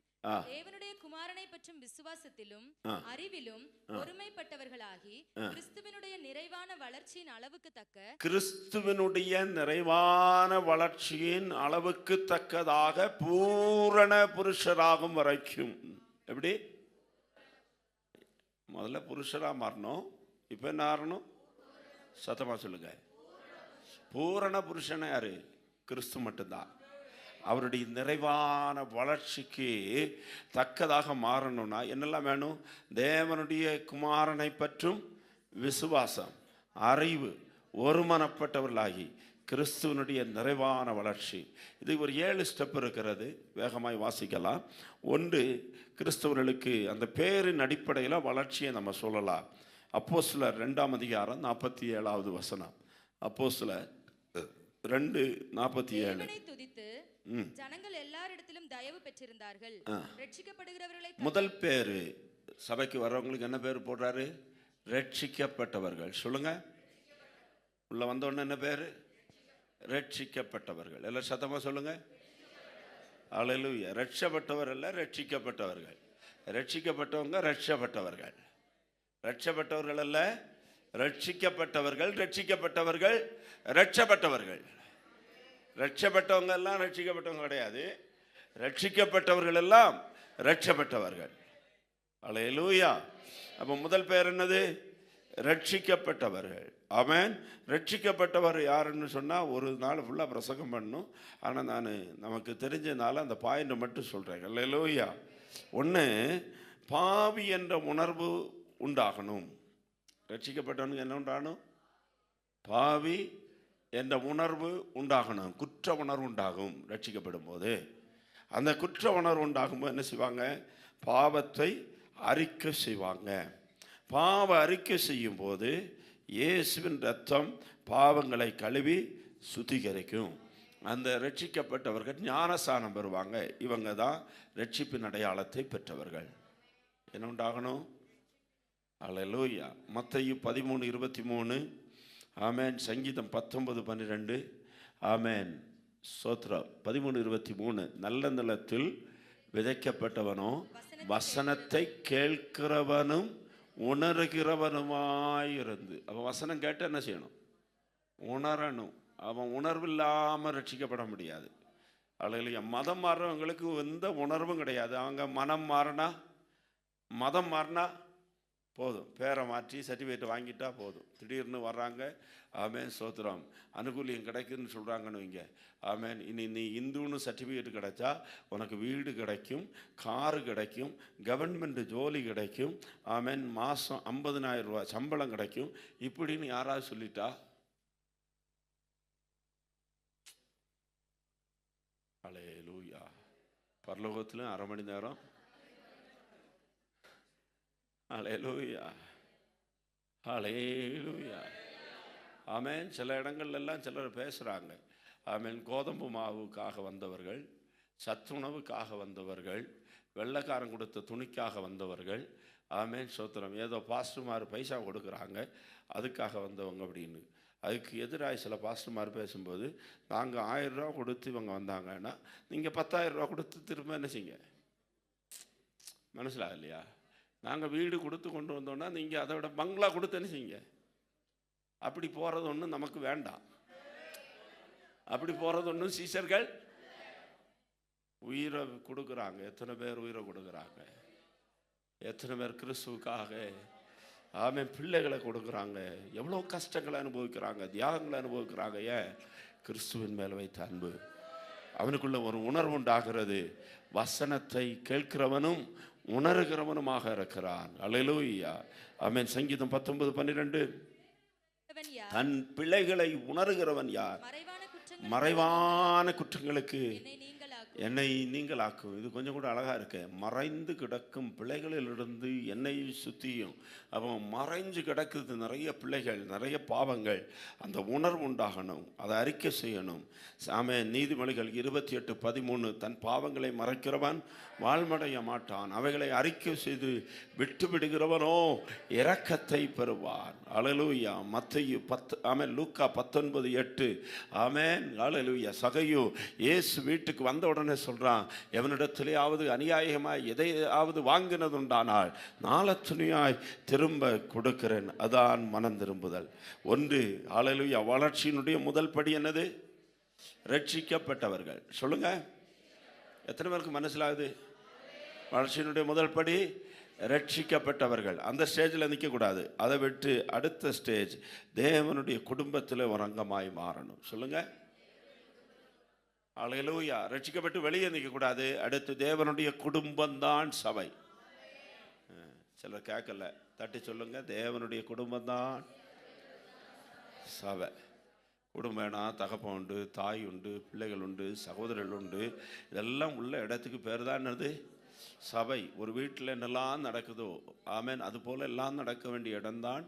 தேவனுடைய குமாரனை பற்றும் விசுவாசத்திலும் அறிவிலும் ஒருமைப்பட்டவர்களாகி கிறிஸ்துவினுடைய நிறைவான வளர்ச்சியின் அளவுக்கு தக்க கிறிஸ்துவினுடைய நிறைவான வளர்ச்சியின் அளவுக்கு தக்கதாக பூரண புருஷராகும் வரைக்கும். எப்படி? முதல்ல புருஷரா மாறணும், இப்ப என்ன ஆறணும்? சத்தமா சொல்லுங்க. பூரண புருஷன் யாரு? கிறிஸ்து மட்டும்தான். அவருடைய நிறைவான வளர்ச்சிக்கு தக்கதாக மாறணும்னா என்னெல்லாம் வேணும்? தேவனுடைய குமாரனை பற்றும் விசுவாசம், அறிவு, ஒருமனப்பட்டவர்களாகி கிறிஸ்துவனுடைய நிறைவான வளர்ச்சி. இது ஒரு 7 ஸ்டெப் இருக்கிறது. வேகமாய் வாசிக்கலாம். 1, கிறிஸ்தவர்களுக்கு அந்த பேரின் அடிப்படையில் வளர்ச்சியை நம்ம சொல்லலாம். அப்போஸ்தலர் 2ஆம் அதிகாரம் 47வது வசனம். அப்போஸ்தலர் 2:47. ஜனங்கள் எல்லாரிடத்திலும் தயவு பெற்றிருந்தார்கள். ரட்சிக்கப்படுகிறவர்களை முதல் பேரு சபைக்கு வர்றவங்களுக்கு என்ன பேர் போடுறாரு? ரட்சிக்கப்பட்டவர்கள். சொல்லுங்க. உள்ள வந்த உடனே என்ன பேரு? ரட்சிக்கப்பட்டவர்கள். எல்லாம் சத்தமா சொல்லுங்க. அல்லேலூயா. ரட்சப்பட்டவர் அல்ல, ரட்சிக்கப்பட்டவர்கள். ரட்சிக்கப்பட்டவங்க ரட்சப்பட்டவர்கள். ரட்சப்பட்டவர்கள் அல்ல, ரட்சிக்கப்பட்டவர்கள். ரட்சிக்கப்பட்டவர்கள் ரட்சப்பட்டவர்கள். ரட்சப்பட்டவங்க எல்லாம் ரட்சிக்கப்பட்டவங்க கிடையாது. ரட்சிக்கப்பட்டவர்கள் எல்லாம் ரட்சப்பட்டவர்கள். அல்லேலூயா. அப்போ முதல் பேர் என்னது? ரட்சிக்கப்பட்டவர்கள். ஆமென். ரட்சிக்கப்பட்டவர் யாருன்னு சொன்னால் ஒரு நாள் ஃபுல்லாக பிரசங்கம் பண்ணணும். ஆனால் நான் நமக்கு தெரிஞ்சதுனால அந்த பாயிண்ட் மட்டும் சொல்கிறேன். அல்லேலூயா. 1, பாவி என்ற உணர்வு உண்டாகணும். ரட்சிக்கப்பட்டவனுக்கு என்ன உண்டாகணும்? பாவி என்ற உணர்வு உண்டாகணும். குற்ற உணர்வு உண்டாகும் ரட்சிக்கப்படும் போது. அந்த குற்ற உணர்வு உண்டாகும்போது என்ன செய்வாங்க? பாவத்தை அறிக்கை செய்வாங்க. பாவ அறிக்கை செய்யும் போது இயேசுவின் ரத்தம் பாவங்களை கழுவி சுத்திகரிக்கும். அந்த ரட்சிக்கப்பட்டவர்கள் ஞானஸ்நானம் பெறுவாங்க. இவங்க தான் ரட்சிப்பின் அடையாளத்தை பெற்றவர்கள். என்ன உண்டாகணும்? அல்லேலூயா. மத்தேயு 13:23. ஆமென். சங்கீதம் 19:12. ஆமென். ஸ்தோத்திரம். 13:23. நல்ல நிலத்தில் விதைக்கப்பட்டவனோ வசனத்தை கேட்கிறவனும் உணர்கிறவனுமாயிருந்து. அவன் வசனம் கேட்டு என்ன செய்யணும்? உணரணும். அவன் உணர்வு இல்லாமல் ரட்சிக்கப்பட முடியாது. அல்லேலூயா. மதம் மாறுறவங்களுக்கு எந்த உணர்வும் கிடையாது. அவங்க மதம் மாறினா போதும், பேரை மாற்றி சர்டிஃபிகேட் வாங்கிட்டா போதும். திடீர்னு வர்றாங்க. ஆமென். ஸ்தோத்திரம். அனுகூலியம் கிடைக்குதுன்னு சொல்கிறாங்கன்னு வைங்க. ஆமென். இனி நீ இந்துன்னு சர்டிஃபிகேட் கிடைச்சா உனக்கு வீடு கிடைக்கும், காரு கிடைக்கும், கவர்மெண்ட் ஜோலி கிடைக்கும். ஆமென். மாதம் 50,000 ரூபாய் சம்பளம் கிடைக்கும். இப்படின்னு யாராவது சொல்லிட்டா அல்லேலூயா. பரலோகத்திலும் 1/2 மணி நேரம். அல்லேலூயா. அல்லேலூயா. ஆமென். சில இடங்கள்லாம் சிலர் பேசுகிறாங்க. ஆமென். கோதம்பு மாவுக்காக வந்தவர்கள், சத்துணவுக்காக வந்தவர்கள், வெள்ளைக்காரன் கொடுத்த துணிக்காக வந்தவர்கள். ஆமென். ஸ்தோத்திரம். ஏதோ பாஸ்டர்மார் பைசா கொடுக்குறாங்க அதுக்காக வந்தவங்க அப்படின்னு. அதுக்கு எதிராக சில பாஸ்டர்மார் பேசும்போது, நாங்கள் 1000 ரூபா கொடுத்து இவங்க வந்தாங்கன்னா நீங்கள் 10,000 ரூபா கொடுத்து திரும்ப என்ன செய்யுங்க? மனசிலாக இல்லையா? நாங்கள் வீடு கொடுத்து கொண்டு வந்தோன்னா நீங்கள் அதை விட பங்களா கொடுத்து என்ன செய்யுங்க? அப்படி போகிறது ஒன்றும் நமக்கு வேண்டாம். அப்படி போகிறது ஒன்றும் சீசர்கள் உயிரை கொடுக்குறாங்க. எத்தனை பேர் உயிரை கொடுக்குறாங்க? எத்தனை பேர் கிறிஸ்துவுக்காக ஆமென் பிள்ளைகளை கொடுக்குறாங்க? எவ்வளோ கஷ்டங்களை அனுபவிக்கிறாங்க, தியாகங்களை அனுபவிக்கிறாங்க. ஏன்? கிறிஸ்துவின் மேல் வைத்த அன்பு. அவனுக்குள்ள ஒரு உணர்வு உண்டாகிறது. வசனத்தை கேட்கிறவனும் உணர்கிறவனுமாக இருக்கிறான். அல்லேலூயா. ஆமென். சங்கீதம் 19:12. தன் பிள்ளைகளை உணர்கிறவன் யார்? மறைவான குற்றங்களுக்கு என்னை நீங்களாக்கும். இது கொஞ்சம் கூட அழகாக இருக்கு. மறைந்து கிடக்கும் பிள்ளைகளிலிருந்து என்னை சுற்றியும். அப்போ மறைஞ்சு கிடக்குது நிறைய பிள்ளைகள், நிறைய பாவங்கள். அந்த உணர்வு உண்டாகணும், அதை அறிக்கை செய்யணும். ஆமென். நீதிமொழிகள் 28:13, தன் பாவங்களை மறைக்கிறவன் வாழ்வடைய மாட்டான், அவைகளை அறிக்கை செய்து விட்டு விடுகிறவனோ இரக்கத்தை பெறுவான். அல்லேலூயா. மத்தேயு 10, ஆமென். லூக்கா 19:8, ஆமென். அல்லேலூயா. சகையு இயேசு வீட்டுக்கு வந்த உடனே சொல்றான், எவனிடத்திலேயாவது அநியாயமாய் எதையாவது வாங்கினதுண்டானால் நாளத்துணையாய் திரும்ப கொடுக்கிறேன், அதான் மனம் திரும்புதல். ஒன்று. அல்லேலூயா. வளர்ச்சியினுடைய முதல் படி என்னது? ரட்சிக்கப்பட்டவர்கள். சொல்லுங்க, எத்தனை பேருக்கு மனசிலாகுது? வளர்ச்சியினுடைய முதல் படி ரட்சிக்கப்பட்டவர்கள். அந்த ஸ்டேஜில் நிற்கக்கூடாது. அதை விட்டு அடுத்த ஸ்டேஜ் தேவனுடைய குடும்பத்தில் ஒரு அங்கமாய் மாறணும். சொல்லுங்க, அல்லேலூயா. ரட்சிக்கப்பட்டு வெளியே நிற்கக்கூடாது. அடுத்து தேவனுடைய குடும்பம்தான் சபை. சிலர் கேட்கல, தட்டி சொல்லுங்க, தேவனுடைய குடும்பம்தான் சபை. குடும்பம் வேணாம், தகப்பன் உண்டு, தாய் உண்டு, பிள்ளைகள் உண்டு, சகோதரர்கள் உண்டு. இதெல்லாம் உள்ள இடத்துக்கு பேர் தான் என்னது? சபை. ஒரு வீட்டில் என்னெல்லாம் நடக்குதோ, ஆமென், அதுபோல் எல்லாம் நடக்க வேண்டிய இடம்தான்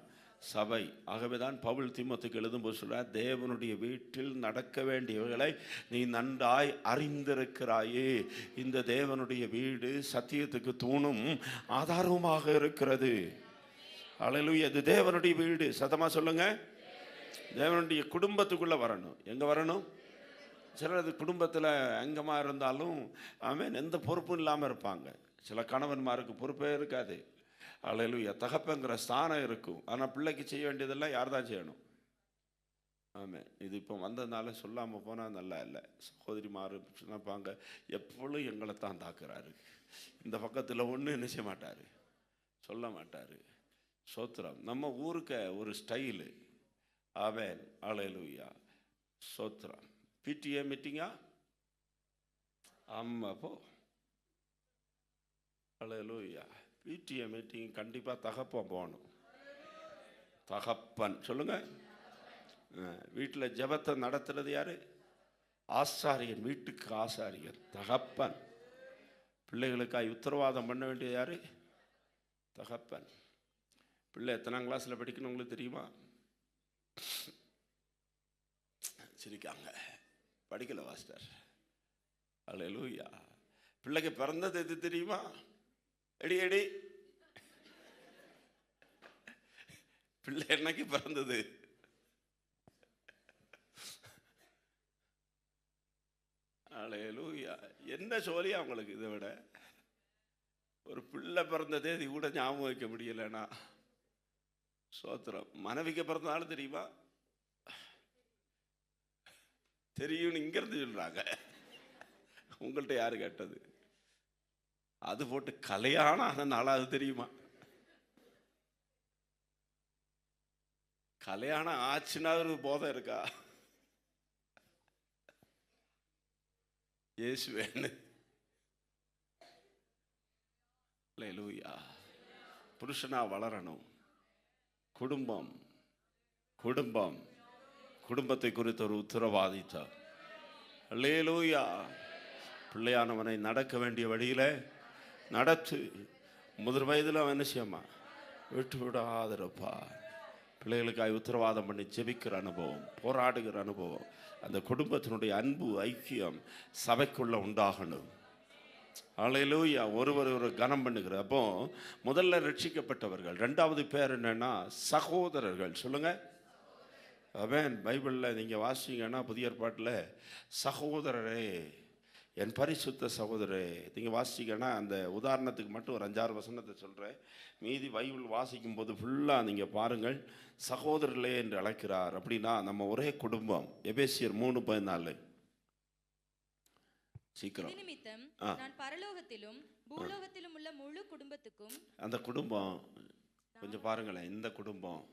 சபை. ஆகவே தான் பவுல் தீமோத்தேயுக்கு எழுதும்போது சொல்றார், தேவனுடைய வீட்டில் நடக்க வேண்டியவர்களை நீ நன்றாய் அறிந்திருக்கிறாயே. இந்த தேவனுடைய வீடு சத்தியத்துக்கு தூணும் ஆதாரமாக இருக்கிறது. அல்லேலூயா. இது தேவனுடைய வீடு. சத்தமா சொல்லுங்க. தேவனுடைய குடும்பத்துக்குள்ளே வரணும். எங்கே வரணும்? சிலர் அது குடும்பத்தில் அங்கமாக இருந்தாலும் ஆமென் எந்த பொறுப்பும் இல்லாமல் இருப்பாங்க. சில கணவன்மாருக்கு பொறுப்பே இருக்காது. அல்லேலூயா. தகப்பங்கிற ஸ்தானம் இருக்கும், ஆனால் பிள்ளைக்கு செய்ய வேண்டியதெல்லாம் யார் தான் செய்யணும்? ஆமாம். இது இப்போ வந்ததுனால சொல்லாமல் போனால் நல்லா இல்லை. சகோதரிமார் நினைப்பாங்க, எப்பொழுதும் எங்களை தான் தாக்குறாரு, இந்த பக்கத்தில் ஒன்றும் என்ன செய்ய மாட்டார், சொல்ல மாட்டார். சோத்திரம். நம்ம ஊருக்கு ஒரு ஸ்டைலு. ஆமென். அல்லேலூயா. சோத்திரம். பிடிஏ மீட்டிங்கா? ஆமாம். போ. அல்லேலூயா. பிடிஏ மீட்டிங் கண்டிப்பாக தகப்பன் போகணும். தகப்பன். சொல்லுங்க. வீட்டில் ஜெபத்தை நடத்துறது யாரு? ஆசாரியன். வீட்டுக்கு ஆசாரியர் தகப்பன். பிள்ளைகளுக்காக உத்தரவாதம் பண்ண வேண்டியது யாரு? தகப்பன். பிள்ளை எத்தனாம் கிளாஸில் படிக்கணும் உங்களுக்கு தெரியுமா? சிரிக்காங்க, படிக்கல மாஸ்டர். அல்லேலூயா. பிள்ளைக்கு பிறந்தது எது தெரியுமா? Eddy eddy. பிள்ளை என்னைக்கு பிறந்தது? அல்லேலூயா. என்ன சொல்லியா உங்களுக்கு இதை விட ஒரு பிள்ளை பிறந்த தேதி கூட ஞாபகம் வைக்க முடியலன்னா சோத்திரம். மனைவிக்கு பிறந்தனாலும் தெரியுமா? தெரியும்னு இங்கிருந்து சொல்றாங்க. உங்கள்கிட்ட யாரு கேட்டது? அது போட்டு கல்யாணம் ஆன நாளாவது தெரியுமா? கல்யாணம் ஆச்சுன்னா ஒரு போதம் இருக்கா? இயேசுவேன்னு. அல்லேலூயா. புருஷனா வளரணும். குடும்பம் குடும்பம் குடும்பத்தை குறித்த ஒரு உத்தரவாதித்தார். அல்லேலூயா. பிள்ளையானவனை நடக்க வேண்டிய வழியில நடத்து. முதிர் வயதில் அவன் என்ன செய்யமா விட்டு விடாதிருப்பா. பிள்ளைகளுக்காக உத்தரவாதம் பண்ணி ஜெபிக்கிற அனுபவம், போராடுகிற அனுபவம், அந்த குடும்பத்தினுடைய அன்பு ஐக்கியம் சபைக்குள்ள உண்டாகணும். அல்லேலூயா. ஒருவர் ஒரு கனம் பண்ணுகிற. அப்போ முதல்ல ரட்சிக்கப்பட்டவர்கள். ரெண்டாவது பேர் என்னன்னா சகோதரர்கள். சொல்லுங்க. ஆமென். பைபிளில் நீங்கள் வாசிங்கன்னா புதிய ஏற்பாட்டில் சகோதரரே, என் பரிசுத்த சகோதரரே, நீங்கள் வாசிங்கன்னா அந்த உதாரணத்துக்கு மட்டும் ஒரு 5-6 வசனத்தை சொல்கிறேன். மீதி பைபிள் வாசிக்கும் போது ஃபுல்லாக நீங்கள் பாருங்கள். சகோதரர்களே என்று அழைக்கிறார். அப்படின்னா நம்ம ஒரே குடும்பம். எபேசியர் 3:14. சீக்கிரம். நான் பரலோகத்திலும் பூலோகத்திலும் உள்ள முழு குடும்பத்துக்கும். அந்த குடும்பம் கொஞ்சம் பாருங்களேன். இந்த குடும்பம்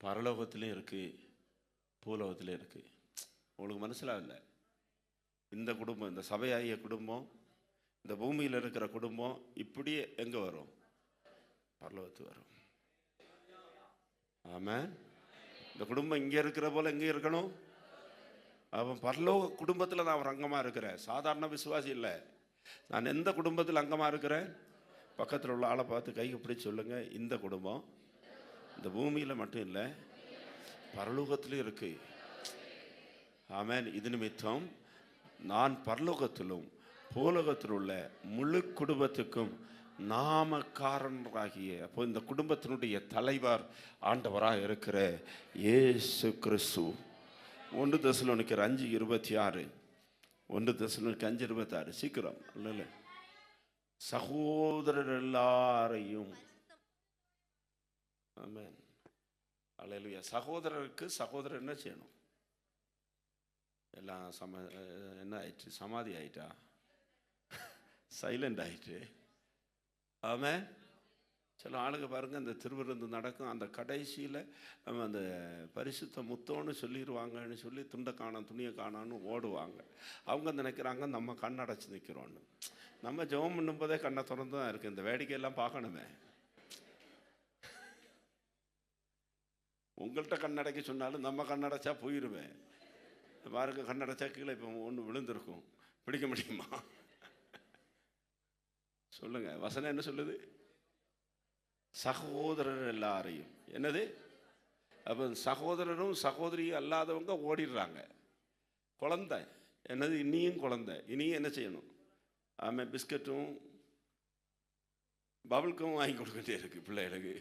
பரலோகத்திலும் இருக்கு, பூலோகத்திலும் இருக்கு. உங்களுக்கு மனசிலாகல? இந்த குடும்பம், இந்த சபையாகிய குடும்பம், இந்த பூமியில் இருக்கிற குடும்பம் இப்படியே எங்கே வரும்? பரலோகத்துக்கு வரும். ஆமாம். இந்த குடும்பம் இங்கே இருக்கிற போல எங்கே இருக்கணும்? அவன் பரலோக குடும்பத்தில் நான் ஒரு அங்கமாக இருக்கிறேன், சாதாரண விசுவாசி இல்லை. நான் எந்த குடும்பத்தில் அங்கமாக இருக்கிறேன்? பக்கத்தில் உள்ள ஆளை பார்த்து கைக்கு பிடிச்சி சொல்லுங்க, இந்த குடும்பம் இந்த பூமியில் மட்டும் இல்லை, பரலோகத்திலும் இருக்கு. ஆமென். இது நிமித்தம் நான் பரலோகத்திலும் பூலோகத்தில் உள்ள முழு குடும்பத்துக்கும் நாமக்காரராகிய, அப்போ இந்த குடும்பத்தினுடைய தலைவர் ஆண்டவராக இருக்கிற இயேசு கிறிஸ்து. 1 தெசலோனிக்கர் 5:26, 1 தெசலோனிக்கர் 5:26. சீக்கிரம் இல்லை, சகோதரர் எல்லாரையும். ஆமென். அல்லேலூயா. சகோதரருக்கு சகோதரர் என்ன செய்யணும்? எல்லாம் என்ன ஆயிடுச்சு? சமாதி ஆயிட்டா, சைலண்ட் ஆயிட்டு. ஆமென். சில ஆளுங்க பாருங்க, அந்த திருவிருந்து நடக்கும், அந்த கடைசியில் நம்ம அந்த பரிசுத்த முத்தோன்னு சொல்லிடுவாங்கன்னு சொல்லி துண்டை காணோம் துணியை காணோன்னு ஓடுவாங்க. அவங்க நினைக்கிறாங்க நம்ம கண்ணடைச்சு நிற்கிறோன்னு. நம்ம ஜெபம் பண்ணும்போதே கண்ணை திறந்து தான் இருக்கு, இந்த வேடிக்கையெல்லாம் பார்க்கணுமே. உங்கள்கிட்ட கண்ணடைக்க சொன்னாலும் நம்ம கண்ணடைச்சா போயிடுவேன். பாருங்க, கண்ணடைச்சா கீழே இப்போ ஒன்று விழுந்திருக்கும், பிடிக்க முடியுமா? சொல்லுங்க, வசனம் என்ன சொல்லுது? சகோதரர் எல்லாரையும். என்னது? அப்போ சகோதரரும் சகோதரியும் அல்லாதவங்க ஓடிடுறாங்க. குழந்தை என்னது? இனியும் குழந்தை, இனியும் என்ன செய்யணும்? ஆமாம், பிஸ்கட்டும் பபுள்கும் வாங்கி கொடுக்கிட்டே இருக்கு பிள்ளைகளுக்கு.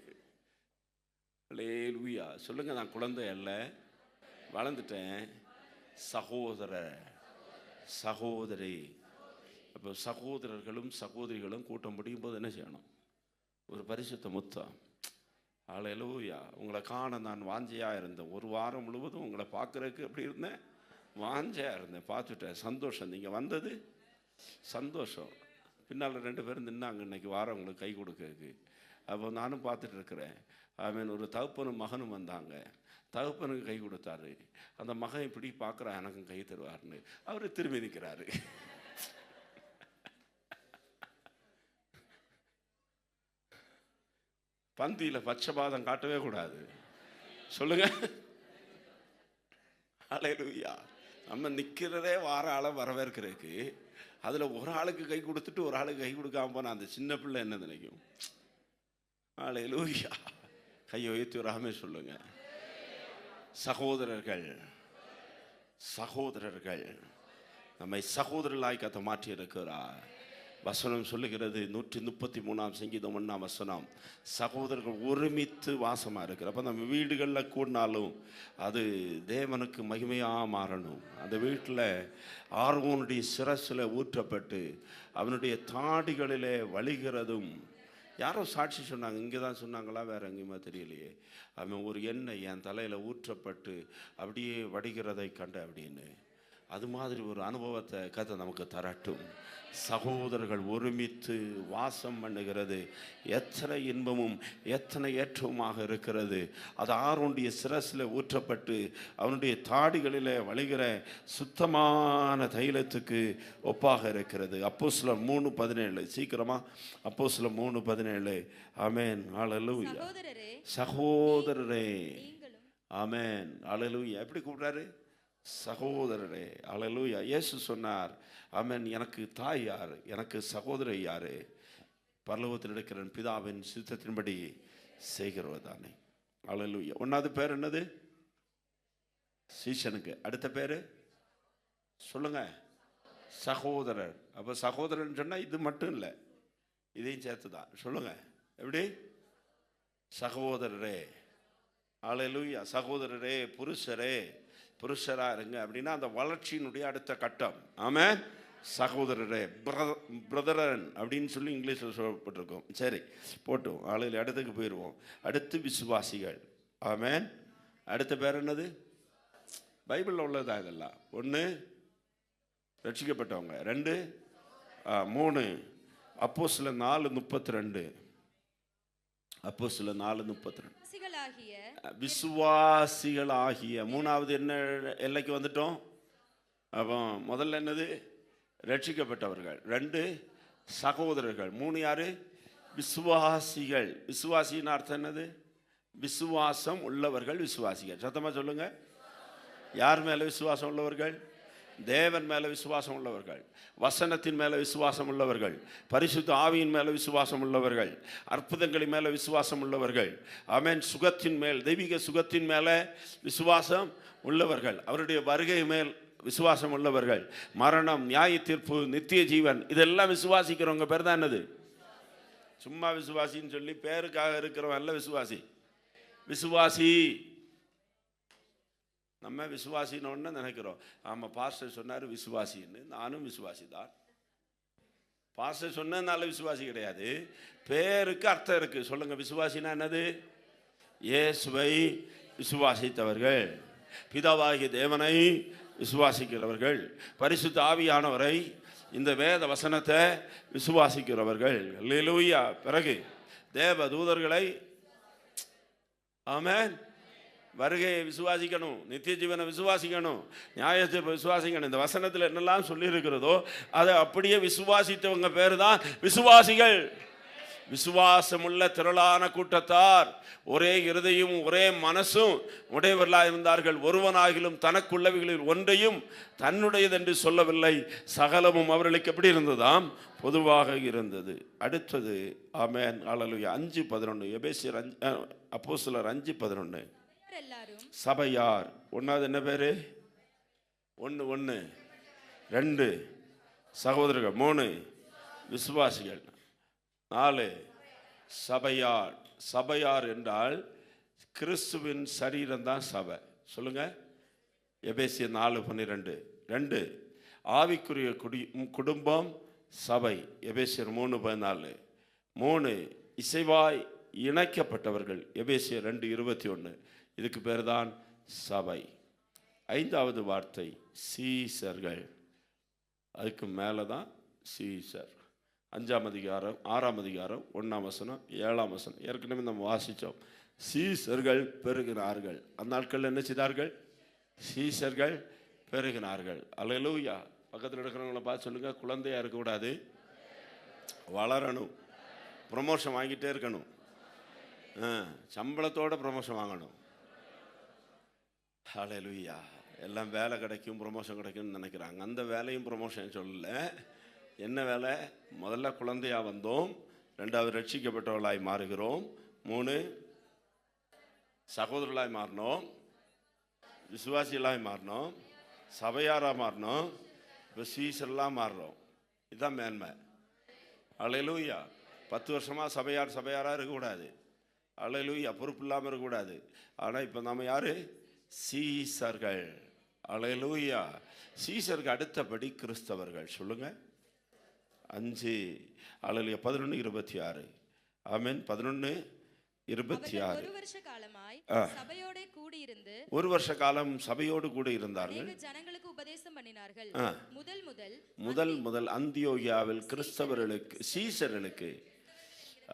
அல்லேலூயா. சொல்லுங்க, நான் குழந்தை அல்ல, வளர்ந்துட்டேன். சகோதரர் சகோதரி. அப்போ சகோதரர்களும் சகோதரிகளும் கூட்டம் முடியும் போது என்ன செய்யணும்? ஒரு பரிசுத்த முத்தம். அல்லேலூயா. உங்களை காண நான் வாஞ்சையாக இருந்தேன். ஒரு வாரம் முழுவதும் உங்களை பார்க்குறதுக்கு எப்படி இருந்தேன்? வாஞ்சையாக இருந்தேன். பார்த்துட்டேன். சந்தோஷம், நீங்கள் வந்தது சந்தோஷம். பின்னால் 2 பேரும் நின்னாங்க இன்னைக்கு வாரம் உங்களுக்கு கை கொடுக்கறதுக்கு. அப்போ நானும் பார்த்துட்டு இருக்கிறேன். ஆமீன். ஒரு தகப்பனும் மகனும் வந்தாங்க. தகப்பனுக்கு கை கொடுத்தாரு. அந்த மகன் இப்படி பார்க்குறான், எனக்கும் கை தருவார்னு. அவர் திரும்பி நிற்கிறாரு. பந்தியில் பட்சபாதம் காட்டவே கூடாது. சொல்லுங்க. அல்லேலூயா. நம்ம நிற்கிறதே வார ஆளை வரவேற்கிறதுக்கு, அதில் ஒரு ஆளுக்கு கை கொடுத்துட்டு ஒரு ஆளுக்கு கை கொடுக்காம போனால் அந்த சின்ன பிள்ளை என்ன நினைக்கும்? அல்லேலூயா. கையை உயர்த்தி வராமே சொல்லுங்க. சகோதரர்கள் சகோதரர்கள் நம்மை சகோதரர்களாய் கத்த மாற்றி இருக்கிறார். வசனம் சொல்லுகிறது 133ஆம் சங்கீதம் 1ஆம் வசனம், சகோதரர்கள் ஒருமித்து வாசமாக இருக்கிற. அப்போ நம்ம வீடுகளில் கூடினாலும் அது தேவனுக்கு மகிமையாக மாறணும். அந்த வீட்டில் ஆரோனுடைய சிரசில் ஊற்றப்பட்டு அவனுடைய தாடிகளிலே வழிகிறதும். யாரோ சாட்சி சொன்னாங்க, இங்கே தான் சொன்னாங்களா, வேறு எங்கேயுமா தெரியலையே. அவன் ஒரு எண்ணெய் என் தலையில் ஊற்றப்பட்டு அப்படியே வடிகிறதை கண்ட அப்படின்னு. அது மாதிரி ஒரு அனுபவத்தை கதை நமக்கு தரட்டும். சகோதரர்கள் ஒருமித்து வாசம் பண்ணுகிறது எத்தனை இன்பமும் எத்தனை ஏற்றமுமாக இருக்கிறது. அது ஆரோனுடைய சிரசில் ஊற்றப்பட்டு அவனுடைய தாடிகளில் வழிகிற சுத்தமான தைலத்துக்கு ஒப்பாக இருக்கிறது. அப்போஸ்தலர் 3:17. சீக்கிரமா, அப்போஸ்தலர் 3:17. ஆமென். அல்லேலூயா. சகோதரரே. ஆமென். அல்லேலூயா. எப்படி கூப்பிடுறாரு? சகோதரரே. அல்லேலூயா. இயேசு சொன்னார், ஆமென், எனக்கு தாய் யார், எனக்கு சகோதரி யாரு? பரலோகத்தில் இருக்கிற பிதாவின் சித்தத்தின்படி செய்கிறவர் தானே. அல்லேலூயா. 1வது பேர் என்னது? சீஷனுக்கு. அடுத்த பேரு சொல்லுங்க, சகோதரர். அப்போ சகோதரன் சொன்னால் இது மட்டும் இல்லை, இதையும் சேர்த்து தான். சொல்லுங்க, எப்படி? சகோதரரே. அல்லேலூயா. சகோதரரே, புருஷராக இருங்க அப்படின்னா அந்த வளர்ச்சியினுடைய அடுத்த கட்டம். ஆமென். சகோதரரே, பிரதரன் அப்படின்னு சொல்லி இங்கிலீஷில் சொல்லப்பட்டிருக்கோம். சரி, போட்டோம். ஆளுகள் அடுத்துக்கு போயிடுவோம். அடுத்து விசுவாசிகள். ஆமென். அடுத்த பேர் என்னது? பைபிளில் உள்ளதா இதெல்லாம்? 1 ரட்சிக்கப்பட்டவங்க, 2 3 அப்போஸ்தலர் 4:32. அப்போஸ்தலர் 4:32. விசுவாசிகளாகிய. 3வது என்ன எல்லைக்கு வந்துட்டோம்? அப்போ முதல்ல என்னது? ரட்சிக்கப்பட்டவர்கள். 2 சகோதரர்கள். 3 யாரு? விசுவாசிகள். விசுவாசின்னு அர்த்தம் என்னது? விசுவாசம் உள்ளவர்கள் விசுவாசிகள். சத்தமா சொல்லுங்க. யார் மேலே விசுவாசம் உள்ளவர்கள்? தேவன் மேலே விசுவாசம் உள்ளவர்கள், வசனத்தின் மேலே விசுவாசம் உள்ளவர்கள், பரிசுத்த ஆவியின் மேலே விசுவாசம் உள்ளவர்கள், அற்புதங்களின் மேலே விசுவாசம் உள்ளவர்கள், ஆமென், சுகத்தின் மேல், தெய்வீக சுகத்தின் மேலே விசுவாசம் உள்ளவர்கள், அவருடைய வருகை மேல் விசுவாசம் உள்ளவர்கள், மரணம், நியாய தீர்ப்பு, நித்திய ஜீவன், இதெல்லாம் விசுவாசிக்கிறவங்க பேர் தான் என்னது? சும்மா விசுவாசின்னு சொல்லி பேருக்காக இருக்கிறவன் அல்ல விசுவாசி. விசுவாசி நம்ம விசுவாசின்னு நினைக்கிறோம். ஆமாம், பாஸ்டர் சொன்னார் விசுவாசின்னு, நானும் விசுவாசி தான். பாஸ்டர் சொன்னதுனால விசுவாசி கிடையாது, பேருக்கு அர்த்தம் இருக்குது. சொல்லுங்கள், விசுவாசினா என்னது? இயேசுவை விசுவாசித்தவர்கள், பிதாவாகிய தேவனை விசுவாசிக்கிறவர்கள், பரிசுத்த ஆவியானவரை, இந்த வேத வசனத்தை விசுவாசிக்கிறவர்கள். அல்லேலூயா. பிறகு தேவ தூதர்களை, ஆமென், வருகையை விசுவாசிக்கணும், நித்திய ஜீவனை விசுவாசிக்கணும், நியாயத்தை விசுவாசிக்கணும். இந்த வசனத்தில் என்னெல்லாம் சொல்லியிருக்கிறதோ அதை அப்படியே விசுவாசித்தவங்க பேர் தான் விசுவாசிகள். விசுவாசமுள்ள திரளான கூட்டத்தார் ஒரே இருதயம் ஒரே மனசும் உடையவர்களாக இருந்தார்கள். ஒருவனாகிலும் தனக்குள்ளவைகளில் ஒன்றையும் தன்னுடையதென்று சொல்லவில்லை, சகலமும் அவர்களுக்கு எப்படி இருந்ததாம்? பொதுவாக இருந்தது. அடுத்தது, ஆமென், அல்லேலூயா, 5:11, எபேசியர் அப்போஸ்தலர் 5:11. சபையார், ஒன்னாவது என்ன பேரு? 1 2 சகோதரர்கள், 3 விசுவாசிகள், 4 சபையார். சபையார் என்றால் கிறிஸ்துவின் சரீரம் தான் சபை. சொல்லுங்க, எபேசியர் 4:12. 2 ஆவிக்குரிய குடும்பம் சபை, எபேசியர் 3:14. 3 இசைவாய் இணைக்கப்பட்டவர்கள், எபேசியர் 2:21. இதுக்கு பேர் தான் சபை. 5வது வார்த்தை சீசர்கள், அதுக்கு மேலே தான் சீசர். 5ஆம் அதிகாரம் 6ஆம் அதிகாரம் 1ஆம் வசனம் 7ஆம் வசனம் ஏற்கனவே நம்ம வாசித்தோம். சீசர்கள் பெருகினார்கள். அந்த நாட்களில் என்ன செய்தார்கள்? சீசர்கள் பெருகினார்கள். அல்லேலூயா. பக்கத்தில் இருக்கிறவங்கள பார்த்து சொல்லுங்க, குழந்தையா இருக்கக்கூடாது, வளரணும், ப்ரொமோஷன் வாங்கிட்டே இருக்கணும், சம்பளத்தோட ப்ரொமோஷன் வாங்கணும். அல்லேலூயா. எல்லாம் வேலை கிடைக்கும், ப்ரொமோஷன் கிடைக்கும்னு நினைக்கிறாங்க. அந்த வேலையும் ப்ரொமோஷன் சொல்லல. என்ன வேலை? முதல்ல குழந்தையா வந்தோம், 2வது ரட்சிக்கப்பட்டவர்களாய் மாறுகிறோம், 3 சகோதரர்களாய் மாறினோம், விசுவாசிகளாய் மாறினோம், சபையாராக மாறினோம், இப்போ சீசர்லாம் மாறுறோம். இதுதான் மேன்மை. அல்லேலூயா. 10 வருஷமாக சபையாராக இருக்கக்கூடாது. அல்லேலூயா. பொறுப்பு இல்லாமல் இருக்கக்கூடாது. ஆனால் இப்போ நம்ம யாரு? சீசர்கள். அல்லேலூயா. சீசருக்கு அடுத்தபடி கிறிஸ்தவர்கள். சொல்லுங்க, 5 அல்லேலூயா. 11:26. ஆமென். 11:26. ஒரு வருஷ காலமாய் சபையோட கூடியிருந்து, ஒரு வருஷ காலம் சபையோடு கூட இருந்தார்கள், ஜனங்களுக்கு உபதேசம் பண்ணினார்கள். முதல் அந்தியோகியாவில் கிறிஸ்தவர்களுக்கு, சீசர்களுக்கு.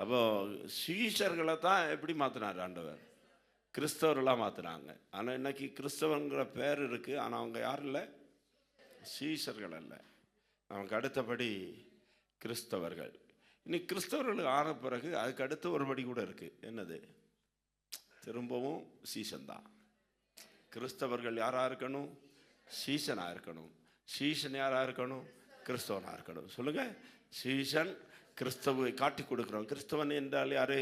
அப்போ சீசர்களை தான் எப்படி மாற்றினார் ஆண்டவர்? கிறிஸ்தவர்களாக மாற்றினாங்க. ஆனால் இன்னைக்கு கிறிஸ்தவங்கிற பேர் இருக்கு, ஆனால் அவங்க யாரும் இல்லை, சீசர்கள் அல்ல. நமக்கு அடுத்தபடி கிறிஸ்தவர்கள். இன்னைக்கு கிறிஸ்தவர்கள் ஆன பிறகு அதுக்கு அடுத்த ஒரு படி கூட இருக்கு. என்னது? திரும்பவும் சீசன் தான். கிறிஸ்தவர்கள் யாரா இருக்கணும்? சீசனா இருக்கணும். சீசன் யாரா இருக்கணும்? கிறிஸ்தவனா இருக்கணும். சொல்லுங்க, சீசன் கிறிஸ்தவை காட்டி கொடுக்கிறோம். கிறிஸ்தவன் என்றால் யாரு?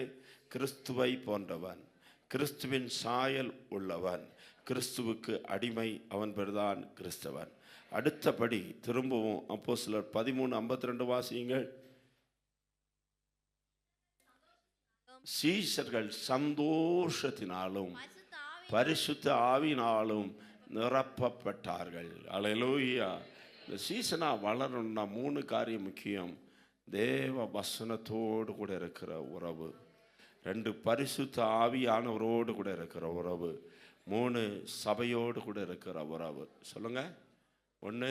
கிறிஸ்துவை போன்றவன், கிறிஸ்துவின் சாயல் உள்ளவன், கிறிஸ்துவுக்கு அடிமை, அவன் பேர்தான் கிறிஸ்தவன். அடுத்தபடி திரும்பவும் அப்போஸ்தலர் 13:52 வாசியுங்கள். சீஷர்கள் சந்தோஷத்தினாலும் பரிசுத்த ஆவியினாலும் நிரப்பப்பட்டார்கள். அல்லேலூயா. இந்த சீசனா வளரணும்னா 3 காரியம் முக்கியம். தேவ வசனத்தோடு கூட இருக்கிற உறவு, 2 பரிசுத்த ஆவியானவரோடு கூட இருக்கிற உறவு, 3 சபையோடு கூட இருக்கிற உறவு. சொல்லுங்க, 1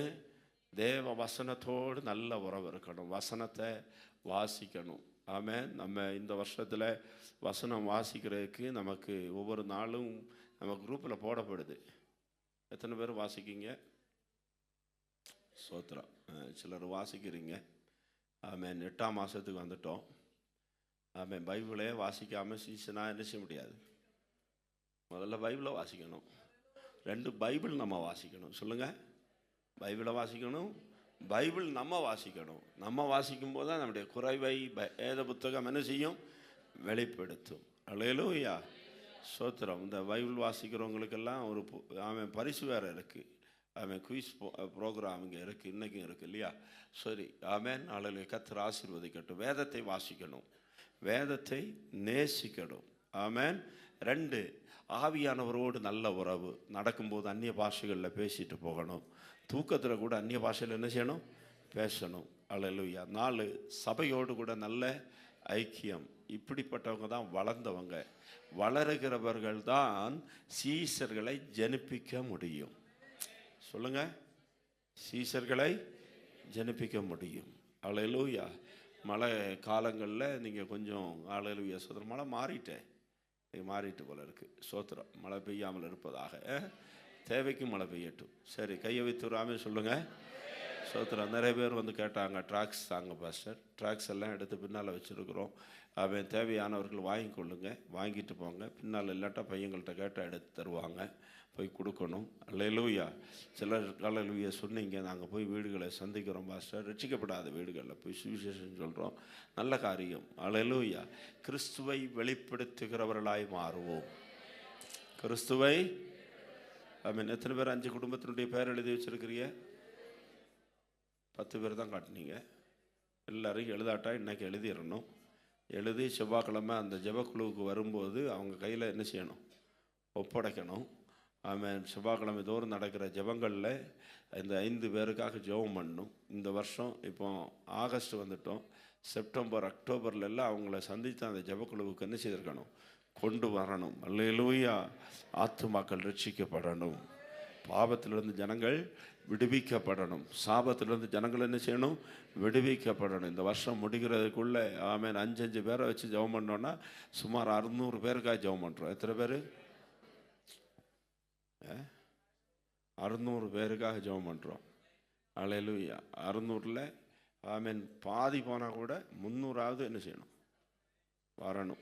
தேவ வசனத்தோடு நல்ல உறவு இருக்கணும், வசனத்தை வாசிக்கணும். ஆமென். நம்ம இந்த வருஷத்தில் வசனம் வாசிக்கிறதுக்கு நமக்கு ஒவ்வொரு நாளும் நம்ம குரூப்பில் போடப்படுது. எத்தனை பேர் வாசிக்கிங்க? சோத்திரம். சிலர் வாசிக்கிறீங்க. ஆமென். 8ஆம் மாதத்துக்கு வந்துட்டோம். ஆமென். பைபிளே வாசிக்காமல் சீசனாக என்ன செய்ய முடியாது. முதல்ல பைபிளை வாசிக்கணும். 2 பைபிள் நம்ம வாசிக்கணும். சொல்லுங்க, பைபிளை வாசிக்கணும், பைபிள் நம்ம வாசிக்கணும். நம்ம வாசிக்கும் போது தான் நம்முடைய குறைவை வேத புத்தகம் என்ன செய்யும்? வெளிப்படுத்தும். அல்லேலூயா, ஸ்தோத்திரம். இந்த பைபிள் வாசிக்கிறவங்களுக்கெல்லாம் ஒரு பரிசு வேறு இருக்குது. குயிஸ் ப்ரோக்ராம் இங்கே இருக்குது, இன்றைக்கும் இருக்குது இல்லையா? சரி, ஆமென். அல்லேலூயா. கர்த்தர் ஆசீர்வதிக்கட்டும். வேதத்தை வாசிக்கணும், வேதத்தை நேசிக்கணும். ஆமென். 2, ஆவியானவரோடு நல்ல உறவு. நடக்கும்போது அந்நிய பாஷைகளில் பேசிட்டு போகணும். தூக்கத்தில் கூட அந்நிய பாஷையில் என்ன செய்யணும்? பேசணும். அல்லேலூயா. 4, சபையோடு கூட நல்ல ஐக்கியம். இப்படிப்பட்டவங்க தான் வளர்ந்தவங்க. வளருகிறவர்கள் தான் சீசர்களை ஜனிப்பிக்க முடியும். சொல்லுங்க, சீசர்களை ஜனிப்பிக்க முடியும். அல்லேலூயா. மழை காலங்களில் நீங்கள் கொஞ்சம் அல்லேலூயா சோத்திரம், மழை மாறிட்டு போல இருக்குது. சோத்திரம், மழை பெய்யாமல் இருப்பதாக. தேவைக்கு மழை பெய்யட்டும். சரி, கையை வைத்து ராமே சொல்லுங்கள். சோத்திரம். நிறைய பேர் வந்து கேட்டாங்க, ட்ராக்ஸ் தாங்க பாஸ்டர். ட்ராக்ஸ் எல்லாம் எடுத்து பின்னால் வச்சுருக்குறோம். அவன் தேவையானவர்கள் வாங்கிக்கொள்ளுங்க, வாங்கிட்டு போங்க. பின்னால் இல்லாட்டா பையங்கள்கிட்ட கேட்டால் எடுத்து தருவாங்க, போய் கொடுக்கணும். அல்லேலூயா. சிலர் அல்லேலூயா சொன்னீங்க, நாங்கள் போய் வீடுகளை சந்திக்கிறோம் பாஸ்டர். ரட்சிக்கப்படாத வீடுகளில் போய் சுவிசேஷம் சொல்கிறோம். நல்ல காரியம். அல்லேலூயா. கிறிஸ்துவை வெளிப்படுத்துகிறவர்களாய் மாறுவோம். கிறிஸ்துவை எத்தனை பேர் 5 குடும்பத்தினுடைய பேர் எழுதி வச்சிருக்கிறீங்க? 10 பேர் தான் காட்டினீங்க. எல்லாரும் எழுதாட்டா இன்றைக்கி எழுதிடணும். எழுதி செவ்வாய்க்கிழமை அந்த ஜெபக்குழுவுக்கு வரும்போது அவங்க கையில் என்ன செய்யணும்? ஒப்படைக்கணும். செவ்வாய்க்கிழமை தோறும் நடக்கிற ஜெபங்களில் இந்த 5 பேருக்காக ஜெபம் பண்ணணும். இந்த வருஷம் இப்போ ஆகஸ்ட் வந்துட்டோம், செப்டம்பர் அக்டோபரில் எல்லாம் அவங்கள சந்தித்து அந்த ஜெபக்குழுவுக்கு என்ன செய்திருக்கணும்? கொண்டு வரணும். அல்லேலூயா. ஆத்துமாக்கள் ரட்சிக்கப்படணும். பாவத்திலிருந்து ஜனங்கள் விடுவிக்கப்படணும். சாபத்திலிருந்து ஜனங்கள் என்ன செய்யணும்? விடுவிக்கப்படணும். இந்த வருஷம் முடிகிறதுக்குள்ளே 5 பேரை வச்சு ஜெபம் பண்ணோன்னா சுமார் 600 பேருக்காக ஜெபம் பண்ணுறோம். எத்தனை பேர்? 600 பேருக்காக ஜெபம் பண்ணுறோம். அல்லேலூயா. 600ல் பாதி போனால் கூட 300ஆவது என்ன செய்யணும்? வரணும்.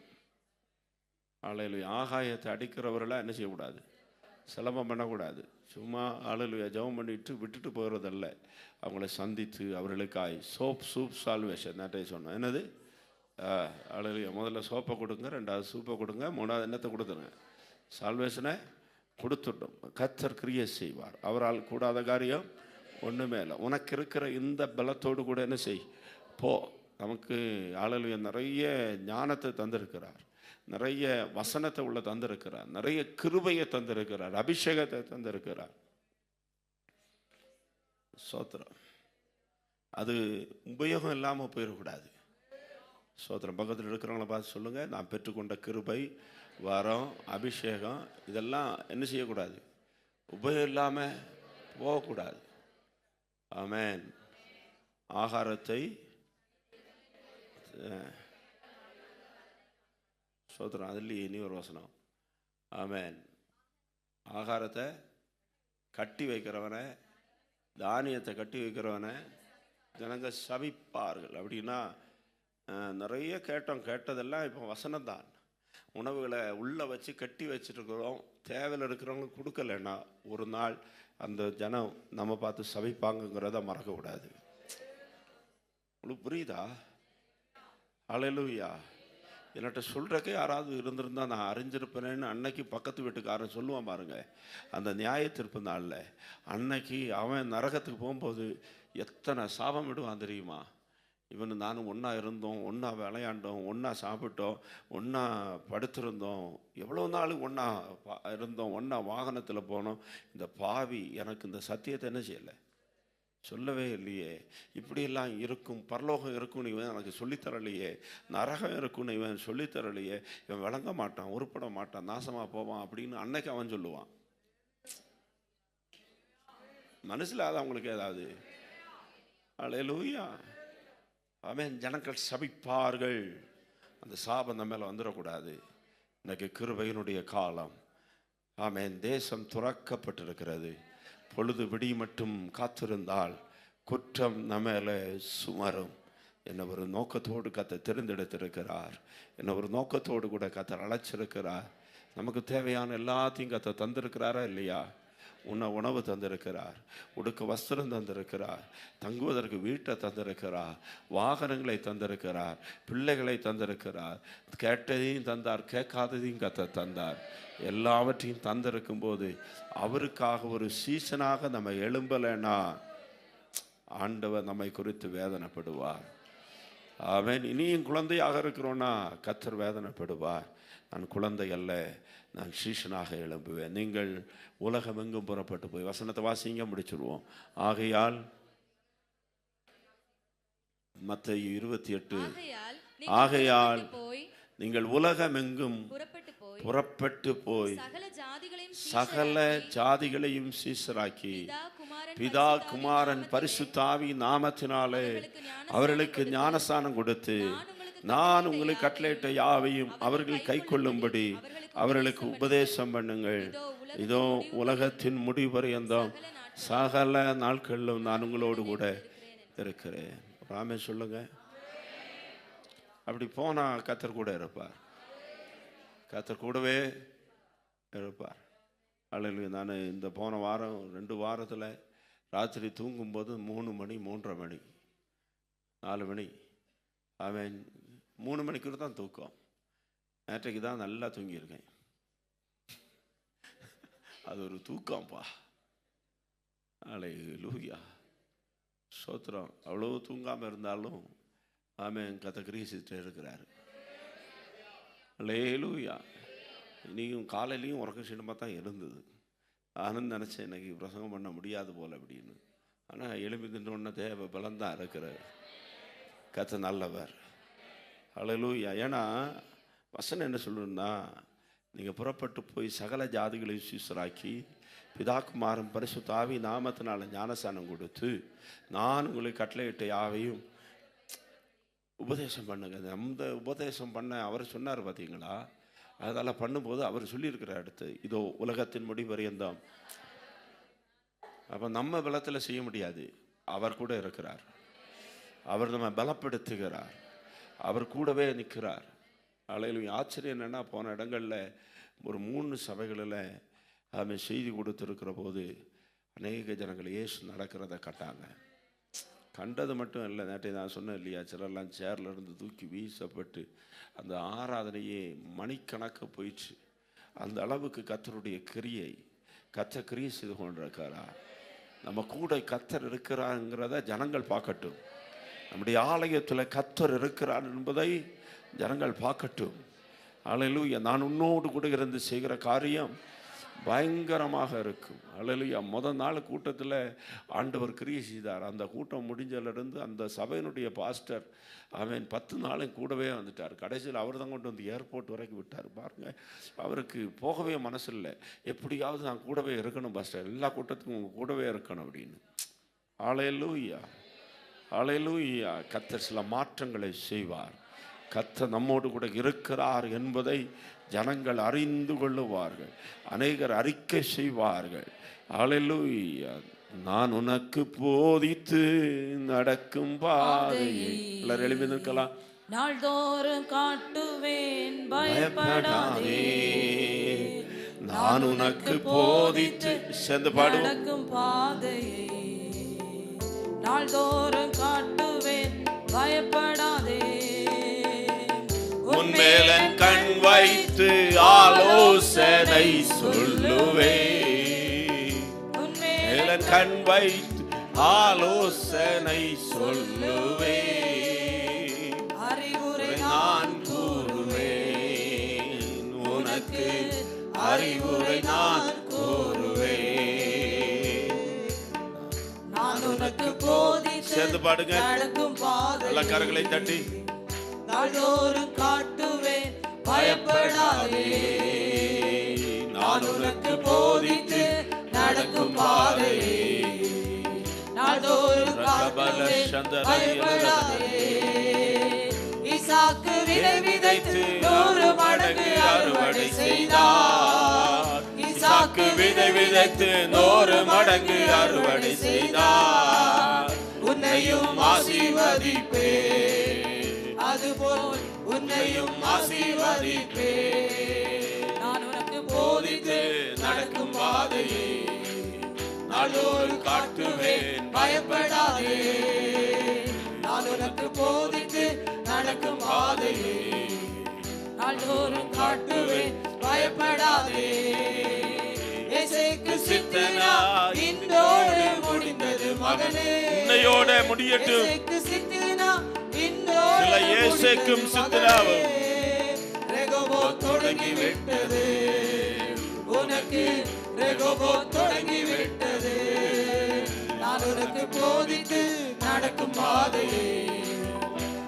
அல்லேலூயா. ஆகாயத்தை அடிக்கிறவர்களாக என்ன செய்யக்கூடாது? சிலம்பம் பண்ணக்கூடாது. சும்மா அல்லேலூயா ஜெபம் பண்ணிட்டு விட்டுட்டு போகிறதல்ல. அவங்கள சந்தித்து அவர்களுக்காய் சூப் சால்வேஷன் நேற்றைய சொன்னோம். என்னது? அல்லேலூயா. முதல்ல சோப்பை கொடுங்க, 2வது சூப்பை கொடுங்க, 3வது என்னத்தை கொடுத்துருங்க? சால்வேஷனை கொடுத்துட்டோம். கர்த்தர் கிரியை செய்வார். அவரால் கூடாத காரியம் ஒன்றுமே இல்லை. உனக்கு இருக்கிற இந்த பலத்தோடு கூட என்ன செய்? போ. நமக்கு அல்லேலூயா நிறைய ஞானத்தை தந்திருக்கிறார், நிறைய வசனத்தை உள்ள தந்திருக்கிறார், நிறைய கிருபையை தந்திருக்கிறார், அபிஷேகத்தை தந்திருக்கிறார். சோத்திரம். அது உபயோகம் இல்லாமல் போயிடக்கூடாது. சோத்திரம். பக்கத்தில் இருக்கிறவங்கள பார்த்து சொல்லுங்கள், நான் பெற்றுக்கொண்ட கிருபை, வரம், அபிஷேகம் இதெல்லாம் என்ன செய்யக்கூடாது? உபயோகம் இல்லாமல் போகக்கூடாது. ஆமென். ஆகாரத்தை சோத்திரம். அதுலேயே இனி ஒரு வசனம். ஆமென். ஆகாரத்தை கட்டி வைக்கிறவனை, தானியத்தை கட்டி வைக்கிறவனை ஜனங்க சபிப்பார்கள். அப்படின்னா நிறைய கேட்டதெல்லாம் இப்போ வசனம்தான். உணவுகளை உள்ளே வச்சு கட்டி வச்சுருக்கிறோம். தேவையில் இருக்கிறவங்களுக்கு கொடுக்கலன்னா ஒரு நாள் அந்த ஜனம் நம்ம பார்த்து சபிப்பாங்கங்கிறத மறக்கக்கூடாது. உங்களுக்கு புரியுதா? அல்லேலூயா. என்கிட்ட சொல்கிறக்கே யாராவது இருந்திருந்தால் நான் அறிஞ்சிருப்பேனேன்னு அன்னைக்கு பக்கத்து வீட்டுக்காரன் சொல்லுவான் பாருங்க. அந்த நியாய தீர்ப்பு நாளில் அன்னைக்கு அவன் நரகத்துக்கு போகும்போது எத்தனை சாபம் விடுவான் தெரியுமா? இவனு நானும் ஒன்றா இருந்தோம், ஒன்றா விளையாண்டோம், ஒன்றா சாப்பிட்டோம், ஒன்றா படுத்திருந்தோம், எவ்வளோ நாள் ஒன்றா இருந்தோம், ஒன்றா வாகனத்தில் போனோம். இந்த பாவி எனக்கு இந்த சத்தியத்தை என்ன செய்யலை? சொல்லவே இல்லையே. இப்படியெல்லாம் இருக்கும், பரலோகம் இருக்கும்னு இவன் எனக்கு சொல்லித்தரலையே, நரகம் இருக்குன்னு இவன் சொல்லித்தரலையே, இவன் விளங்க மாட்டான், உருப்பட மாட்டான், நாசமாக போவான் அப்படின்னு அன்னைக்கு அவன் சொல்லுவான். மனசில் அது அவங்களுக்கு ஏதாவது? அல்லேலூயா. ஆமென். ஜனங்கள் சபிப்பார்கள். அந்த சாபம் நம்ம மேலே வந்துடக்கூடாது. இன்னைக்கு கிருபையினுடைய காலம். ஆமென். தேசம் துறக்கப்பட்டிருக்கிறது. பொழுது விடி மட்டும் காத்திருந்தால் குற்றம் நம்ம மேலே சுமரும். என்ன ஒரு நோக்கத்தோடு கர்த்தர் தெரிந்தெடுத்திருக்கிறார். என்ன ஒரு நோக்கத்தோடு கூட கர்த்தர் அழைச்சிருக்கிறார். நமக்கு தேவையான எல்லாத்தையும் கர்த்தர் தந்திருக்கிறாரா இல்லையா? உண்ண உணவு தந்திருக்கிறார், உடுக்க வஸ்திரம் தந்திருக்கிறார், தங்குவதற்கு வீட்டை தந்திருக்கிறார், வாகனங்களை தந்திருக்கிறார், பிள்ளைகளை தந்திருக்கிறார், கேட்டதையும் தந்தார், கேட்காததையும் தந்தார். எல்லாவற்றையும் தந்திருக்கும் போது அவருக்காக ஒரு சீசனாக நம்ம எழும்பலைன்னா ஆண்டவர் நம்மை குறித்து வேதனைப்படுவார். ஆமென். இனியும் குழந்தையாக இருக்கிறோன்னா கர்த்தர் வேதனைப்படுவார். நான் குழந்தை அல்ல, நான் சீஷனாக எழும்புவேன். நீங்கள் உலகம் எங்கும் புறப்பட்டு போய், வசனத்தை வாசிங்க, முடிச்சிருவோம். ஆகையால் மத்தேயு 28, ஆகையால் நீங்கள் உலகம் எங்கும் புறப்பட்டு போய் சகல ஜாதிகளையும் சீசராக்கி பிதா குமாரன் பரிசுத்த ஆவி நாமத்தினாலே அவர்களுக்கு ஞானஸ்நானம் கொடுத்து நான் உங்களுக்கு கட்டளையிட்ட யாவையும் அவர்கள் கை கொள்ளும்படி அவர்களுக்கு உபதேசம் பண்ணுங்கள். இதோ உலகத்தின் முடிவரையந்தம் சகல நாட்களிலும் நான் உங்களோடு கூட இருக்கிறேன். ராமே சொல்லுங்க. அப்படி போனா கர்த்தர் கூட இருப்பார், கர்த்தர் கூடவே இருப்பார். அல்ல, நான் இந்த போன வாரம் 2 வாரத்தில் ராத்திரி தூங்கும்போது 3 மணி 3:30 மணி 4 மணி, அவன் 3 மணிக்கு தான் தூக்கம். நேற்றைக்கு தான் நல்லா தூங்கியிருக்கேன். அது ஒரு தூக்கம்ப்பா. அல்லேலூயா, ஸ்தோத்திரம். அவ்வளோ தூங்காமல் இருந்தாலும் ஆமென், கர்த்தர் கிரிசிட்டு இருக்கிறாரு. அல்லேலூயா. இன்றைக்கும் காலையிலையும் உறக்க சின்னமாக தான் இருந்தது. நானும் நினச்சேன் இன்னைக்கு பிரசங்கம் பண்ண முடியாது போல் அப்படின்னு. ஆனால் எழுப்பி தின்றோன்ன தேவை பலந்தான் இருக்கிறார். கர்த்தர் நல்லவர். அல்லேலூயா. ஏன்னா வசனம் என்ன சொல்லுன்னா, நீங்கள் புறப்பட்டு போய் சகல ஜாதிகளையும் சீசராக்கி பிதா குமாரன் பரிசுத்த ஆவி நாமத்தினால ஞானஸ்நானம் கொடுத்து நான் உங்களுக்கு கட்டளையிட்ட யாவையும் உபதேசம் பண்ணுங்க. அந்த உபதேசம் பண்ண அவர் சொன்னார் பார்த்தீங்களா? அதெல்லாம் பண்ணும்போது அவர் சொல்லியிருக்கிறார் அடுத்து, இதோ உலகத்தின் முடிவரையந்தான். அப்போ நம்ம பலத்தில் செய்ய முடியாது, அவர் கூட இருக்கிறார். அவர் நம்ம பலப்படுத்துகிறார், அவர் கூடவே நிற்கிறார். அல்லேலூயா. ஆச்சரியம் என்னென்னா, போன இடங்களில் ஒரு 3 சபைகளில் அவன் செய்தி கொடுத்துருக்கிற போது அநேக ஜனங்கள் இயேசு நடக்கிறத கண்டாங்க. கண்டது மட்டும் இல்லை, நேற்றை நான் சொன்னேன் இல்லையா, சிலர்லாம் சேரில் இருந்து தூக்கி வீசப்பட்டு அந்த ஆராதனையே மணிக்கணக்க போயிடுச்சு. அந்த அளவுக்கு கர்த்தருடைய கிரியை, கர்த்தர் கிரியை செய்து கொண்டிருக்காரா. நம்ம கூட கர்த்தர் இருக்கிறாங்கிறத ஜனங்கள் பார்க்கட்டும். நம்முடைய ஆலயத்தில் கர்த்தர் இருக்கிறார் என்பதை ஜனங்கள் பார்க்கட்டும். அல்லேலூயா. நான் உன்னோடு கூட இருந்து செய்கிற காரியம் பயங்கரமாக இருக்கும். அல்லேலூயா. முதல் நாள் கூட்டத்தில் ஆண்டவர் கிரியை செய்தார். அந்த கூட்டம் முடிஞ்சதிலிருந்து அந்த சபையினுடைய பாஸ்டர் அவன் 10 நாளும் கூடவே வந்துட்டார். கடைசியில் அவர் தான் கொண்டு வந்து ஏர்போர்ட் வரைக்கும் விட்டார். பாருங்க, அவருக்கு போகவே மனசு இல்லை. எப்படியாவது நான் கூடவே இருக்கணும் பாஸ்டர், எல்லா கூட்டத்துக்கும் உங்கள் கூடவே இருக்கணும் அப்படின்னு. அல்லேலூயா, அல்லேலூயா. கர்த்தர் சில மாற்றங்களை செய்வார். கர்த்தர் நம்மோடு கூட இருக்கிறார் என்பதை ஜனங்கள் அறிந்து கொள்ளுவார்கள். அநேகர் அறிக்கை செய்வார்கள். அல்லேலூயா. நான் உனக்கு போதித்து நடக்கும் பாதையை எல்லாரும் எழுப்பி நிற்கலாம். நாள்தோறும் காட்டுவேன், பயப்படாதே. நான் உனக்கு போதித்து சேர்ந்து பாடுவோம். நடக்கும் பாதையை நாள்தோறும் காட்டுவேன், பயப்படாதே. உன்மேல கண் வைத்து ஆலோசனை சொல்லுவே. உன்மேல கண் வைத்து ஆலோசனை சொல்லுவே. அறிவுரை நான் கூறுவேன், உனக்கு அறிவுரை நான் கூறுவேன். நான் உனக்கு போதித்து சேர்ந்து பாடுங்க. நடக்கும் பாதை எல்லா கரங்களை தட்டி நாள்தோறும் காட்டுவேன், பயப்படாதே. நான் உனக்கு போதித்து நடக்கும் பாதையை நாள்தோறும் காட்டுவேன், பயப்படாதே. ஈசாக்கு விதை விதைத்து 100 மடங்கு அறுவடை செய்தார். ஈசாக்கு விதை விதைத்து 100 மடங்கு அறுவடை செய்தார். உன்னையும் ஆசீர்வதிப்பே, அதுபோல் உன்னையும் ஆசீர்வதிப்பே. நான் உனக்கு போதித்து நடக்கும் பாதையை நாள்தோறும் காட்டுவேன் பயப்படாதே. நான் உனக்கு போதித்து நடக்கும் பாதையே நாள்தோறும் காட்டுவேன் பயப்படாதே. இயேசுவுக்கு சித்தனா இன்றோடு முடிந்தது மகனே. இன்னையோட முடியட்டும். இயேசுவுக்கு சித்தனா இன்றோடு சில இயேசுக்கும் சித்தனாவும் ரெகோபோத் தொடங்கி விட்டது. உனக்கு ரெகோபோத் தொடங்கி விட்டது. நான் உனக்கு போதித்து நடக்கும் பாதையே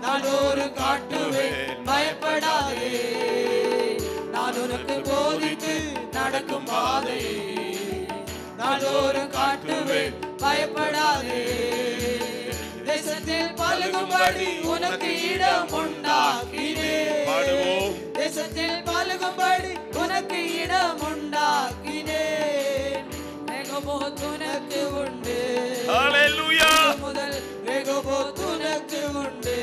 நாள்தோறும் காட்டுவேன் பயப்படாதே. நான் உனக்கு போதித்து நடக்கும் பாதையே நாள்தோறும் காட்டுவேன் பயப்படாதே. தேசத்தில் பலுகும்படி உனக்கு இடம் உண்டாக்கினேன். தேசத்தில் பலுகும்படி உனக்கு இடம் உண்டாக்கினேன். ரெகோபோத் உனக்கு உண்டு. ஹல்லேலூயா. முதல் ரெகோபோத் உனக்கு உண்டு.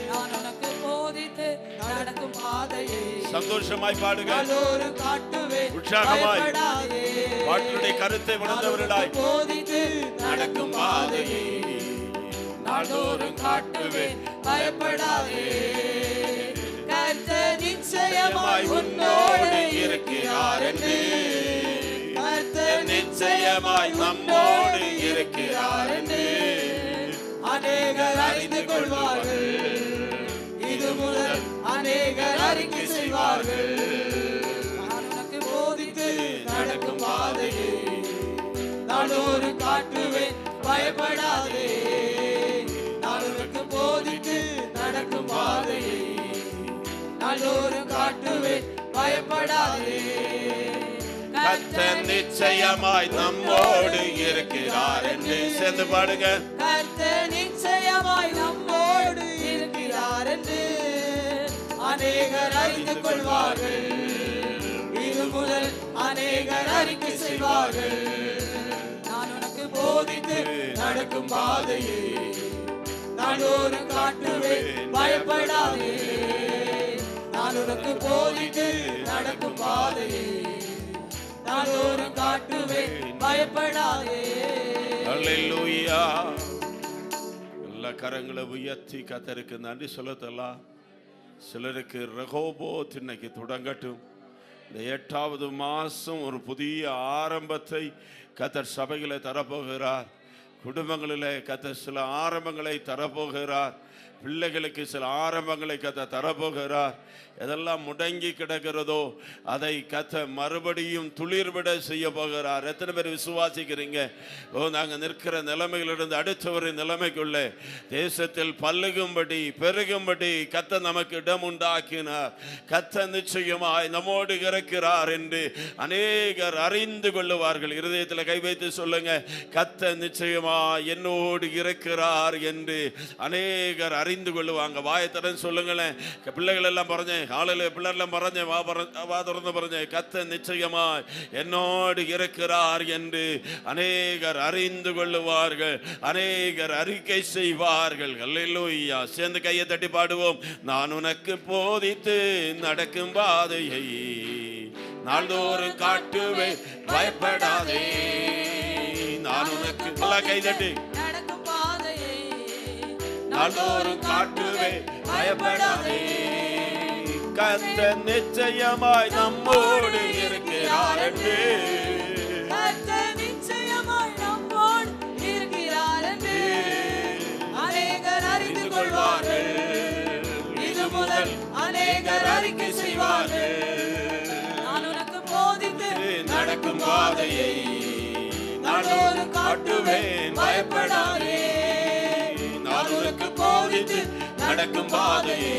நான் உனக்கு போதித்து நடக்கும் பாதையை சந்தோஷமாய் பாடுங்க. நாள்தோறும் காட்டுவேன் உற்சாகமாய் பயப்படாதே. பாட்டுடைய கருத்தை உணர்ந்தவர்களாய் போதித்து நடக்கும் பாதையை நாள்தோறும் காட்டுவேன் பயப்படாதே. கர்த்தர் நிச்சயமாய் உன்னோடு இருக்கிறார் என்று. கர்த்தர் நிச்சயமாய் நம்மோடு இருக்கிறார் என்று அநேகர் அறிந்து கொள்வார்கள். இது முதல் அநேகர் அறிக்கை செய்வார்கள். நான் உனக்கு போதித்து நடக்கும் பாதையை நாள்தோறும் காட்டுவேன் பயப்படாதே. நான் உனக்கு போதித்து நடக்கும் பாதையை நாள்தோறும் காட்டுவேன் பயப்படாதே. கர்த்தர் நிச்சயமாய் நம்மோடு இருக்கிறார் என்று சேர்ந்து பாடுங்க. கர்த்தர் நிச்சயமாய் நம்மோடு இருக்கிறார் என்று அநேகர் அறிந்து கொள்வார்கள். இது முதல் அநேகர் அறிக்கை செய்வார்கள். நான் உனக்கு போதித்து நடக்கும் பாதையை நாள்தோறும் காட்டுவேன் பயப்படாதே. நான் உனக்கு போதித்து நடக்கும் பாதையை நாள்தோறும் காட்டுவேன் பயப்படாதே. ஹல்லேலூயா. எல்லா கரங்களை உயர்த்தி கர்த்தருக்கு நன்றி சொல்லத்தலாம். சிலருக்கு ரெகோபோத் இன்னைக்கு தொடங்கட்டும். இந்த 8வது மாதம் ஒரு புதிய ஆரம்பத்தை கர்த்தர் சபைகளை தரப்போகிறார். குடும்பங்களிலே கர்த்தர் சில ஆரம்பங்களை தரப்போகிறார். பிள்ளைகளுக்கு சில ஆரம்பங்களை கர்த்தர் தரப்போகிறார். எதெல்லாம் முடங்கி கிடக்கிறதோ அதை கர்த்தர் மறுபடியும் துளிர்விட செய்ய போகிறார். எத்தனை பேர் விசுவாசிக்கிறீங்க? நாங்கள் நிற்கிற நிலைமையிலிருந்து அடுத்த ஒரு நிலைமைக்குள்ளே தேசத்தில் பல்லுகும்படி பெருகும்படி கர்த்தர் நமக்கு இடம் உண்டாக்கினார். கர்த்தர் நிச்சயமாய் நம்மோடு இருக்கிறார் என்று அநேகர் அறிந்து கொள்ளுவார்கள். இருதயத்தில் கை வைத்து சொல்லுங்க, கர்த்தர் நிச்சயமாய் என்னோடு இருக்கிறார் என்று அநேகர் அறிந்து கொள்ளுவாங்க. வாயத்தரன்னு சொல்லுங்களேன். பிள்ளைகள் எல்லாம் பறஞ்சேன், காலையில் பிள்ளைலாம் பறஞ்சேன், வா திறந்து பறஞ்சேன், கர்த்தர் நிச்சயமாய் என்னோடு இருக்கிறார் என்று அநேகர் அறிந்து கொள்ளுவார்கள். அநேகர் அறிக்கை செய்வார்கள். அல்லேலூயா. சேர்ந்து கையை தட்டி பாடுவோம். நான் உனக்கு போதித்து நடக்கும் பாதையை நாள்தோறும் காட்டுவேன் பயப்படாதே. நான் உனக்கு கை தட்டி நடக்கும் பாதையை நாள்தோறும் காட்டுவேன் பயப்படாதே. கர்த்தர் நிச்சயமாய் நம்மோடு இருக்கிறார் என்று. கர்த்தர் நிச்சயமாய் நம்மோடு இருக்கிறார் என்று அநேகர் அறிந்து கொள்வார்கள். இது முதல் அநேகர் அறிக்கை செய்வார்கள். நான் உனக்கு போதித்து நடக்கும் பாதையை நாள்தோறும் காட்டுவேன் பயப்படாதே. நான் உனக்கு போதித்து நடக்கும் பாதையை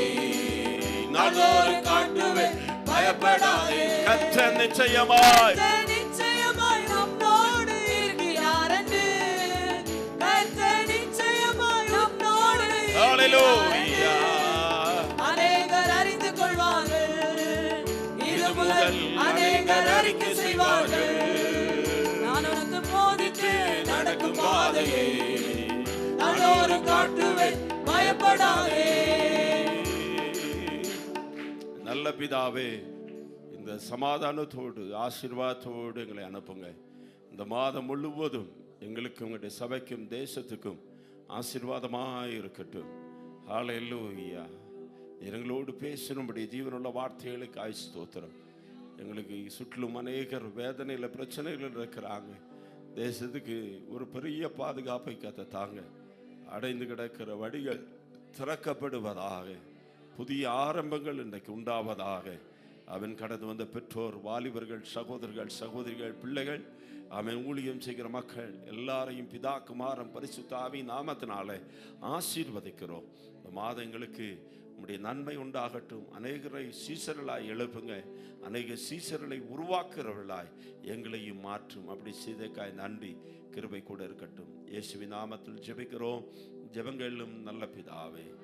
நாள்தோறும் காட்டுவேன் பயப்படாதே. கர்த்தர் நிச்சயமாய் நிச்சயமாய் நம்மோடு இருக்கிறார் என்று. கர்த்தர் நிச்சயமாய் நம்மோடு ஹல்லேலூயா. அநேகர் அறிந்து கொள்வார்கள். இது முதல் அநேகர் அறிக்கை செய்வார்கள். நான் உனக்கு போதித்து நடக்கும் பாதையை நாள்தோறும் காட்டுவேன் பயப்படாதே. நல்ல பிதாவே, இந்த சமாதானத்தோடு ஆசீர்வாதத்தோடு எங்களை அனுப்புங்க. இந்த மாதம் முழுவதும் எங்களுக்கும் உங்களுடைய சபைக்கும் தேசத்துக்கும் ஆசீர்வாதமாய் இருக்கட்டும். ஹல்லேலூயா. எங்களோடு பேசணும்படி ஜீவனுள்ள வார்த்தைகளுக்கு ஸ்தோத்திரம். எங்களுக்கு சுற்றிலும் அநேகர் வேதனையில் பிரச்சனைகள் இருக்கிறாங்க. தேசத்துக்கு ஒரு பெரிய பாதுகாப்பை தாங்க. அடைந்து கிடக்கிற வழிகள் திறக்கப்படுவதாக, புதிய ஆரம்பங்கள் இன்றைக்கு உண்டாவதாக. அவன் கடந்து வந்த பெற்றோர், வாலிபர்கள், சகோதரர்கள், சகோதரிகள், பிள்ளைகள், அவன் ஊழியம் செய்கிற மக்கள் எல்லாரையும் பிதா குமாரன் பரிசுத்த ஆவியின் நாமத்தினாலே ஆசீர்வதிக்கிறோம். இந்த மாதங்களுக்கு உம்முடைய நன்மை உண்டாகட்டும். அநேகரை சீசர்களாய் எழுப்புங்க. அநேக சீசர்களை உருவாக்குறவர்களாய் எங்களையும் மாற்றும். அப்படி செய்தக்காய் நன்றி. கிருபை கூட இருக்கட்டும். இயேசுவின் நாமத்தில் ஜெபிக்கிறோம். ஜெபங்களும் நல்ல பிதாவே.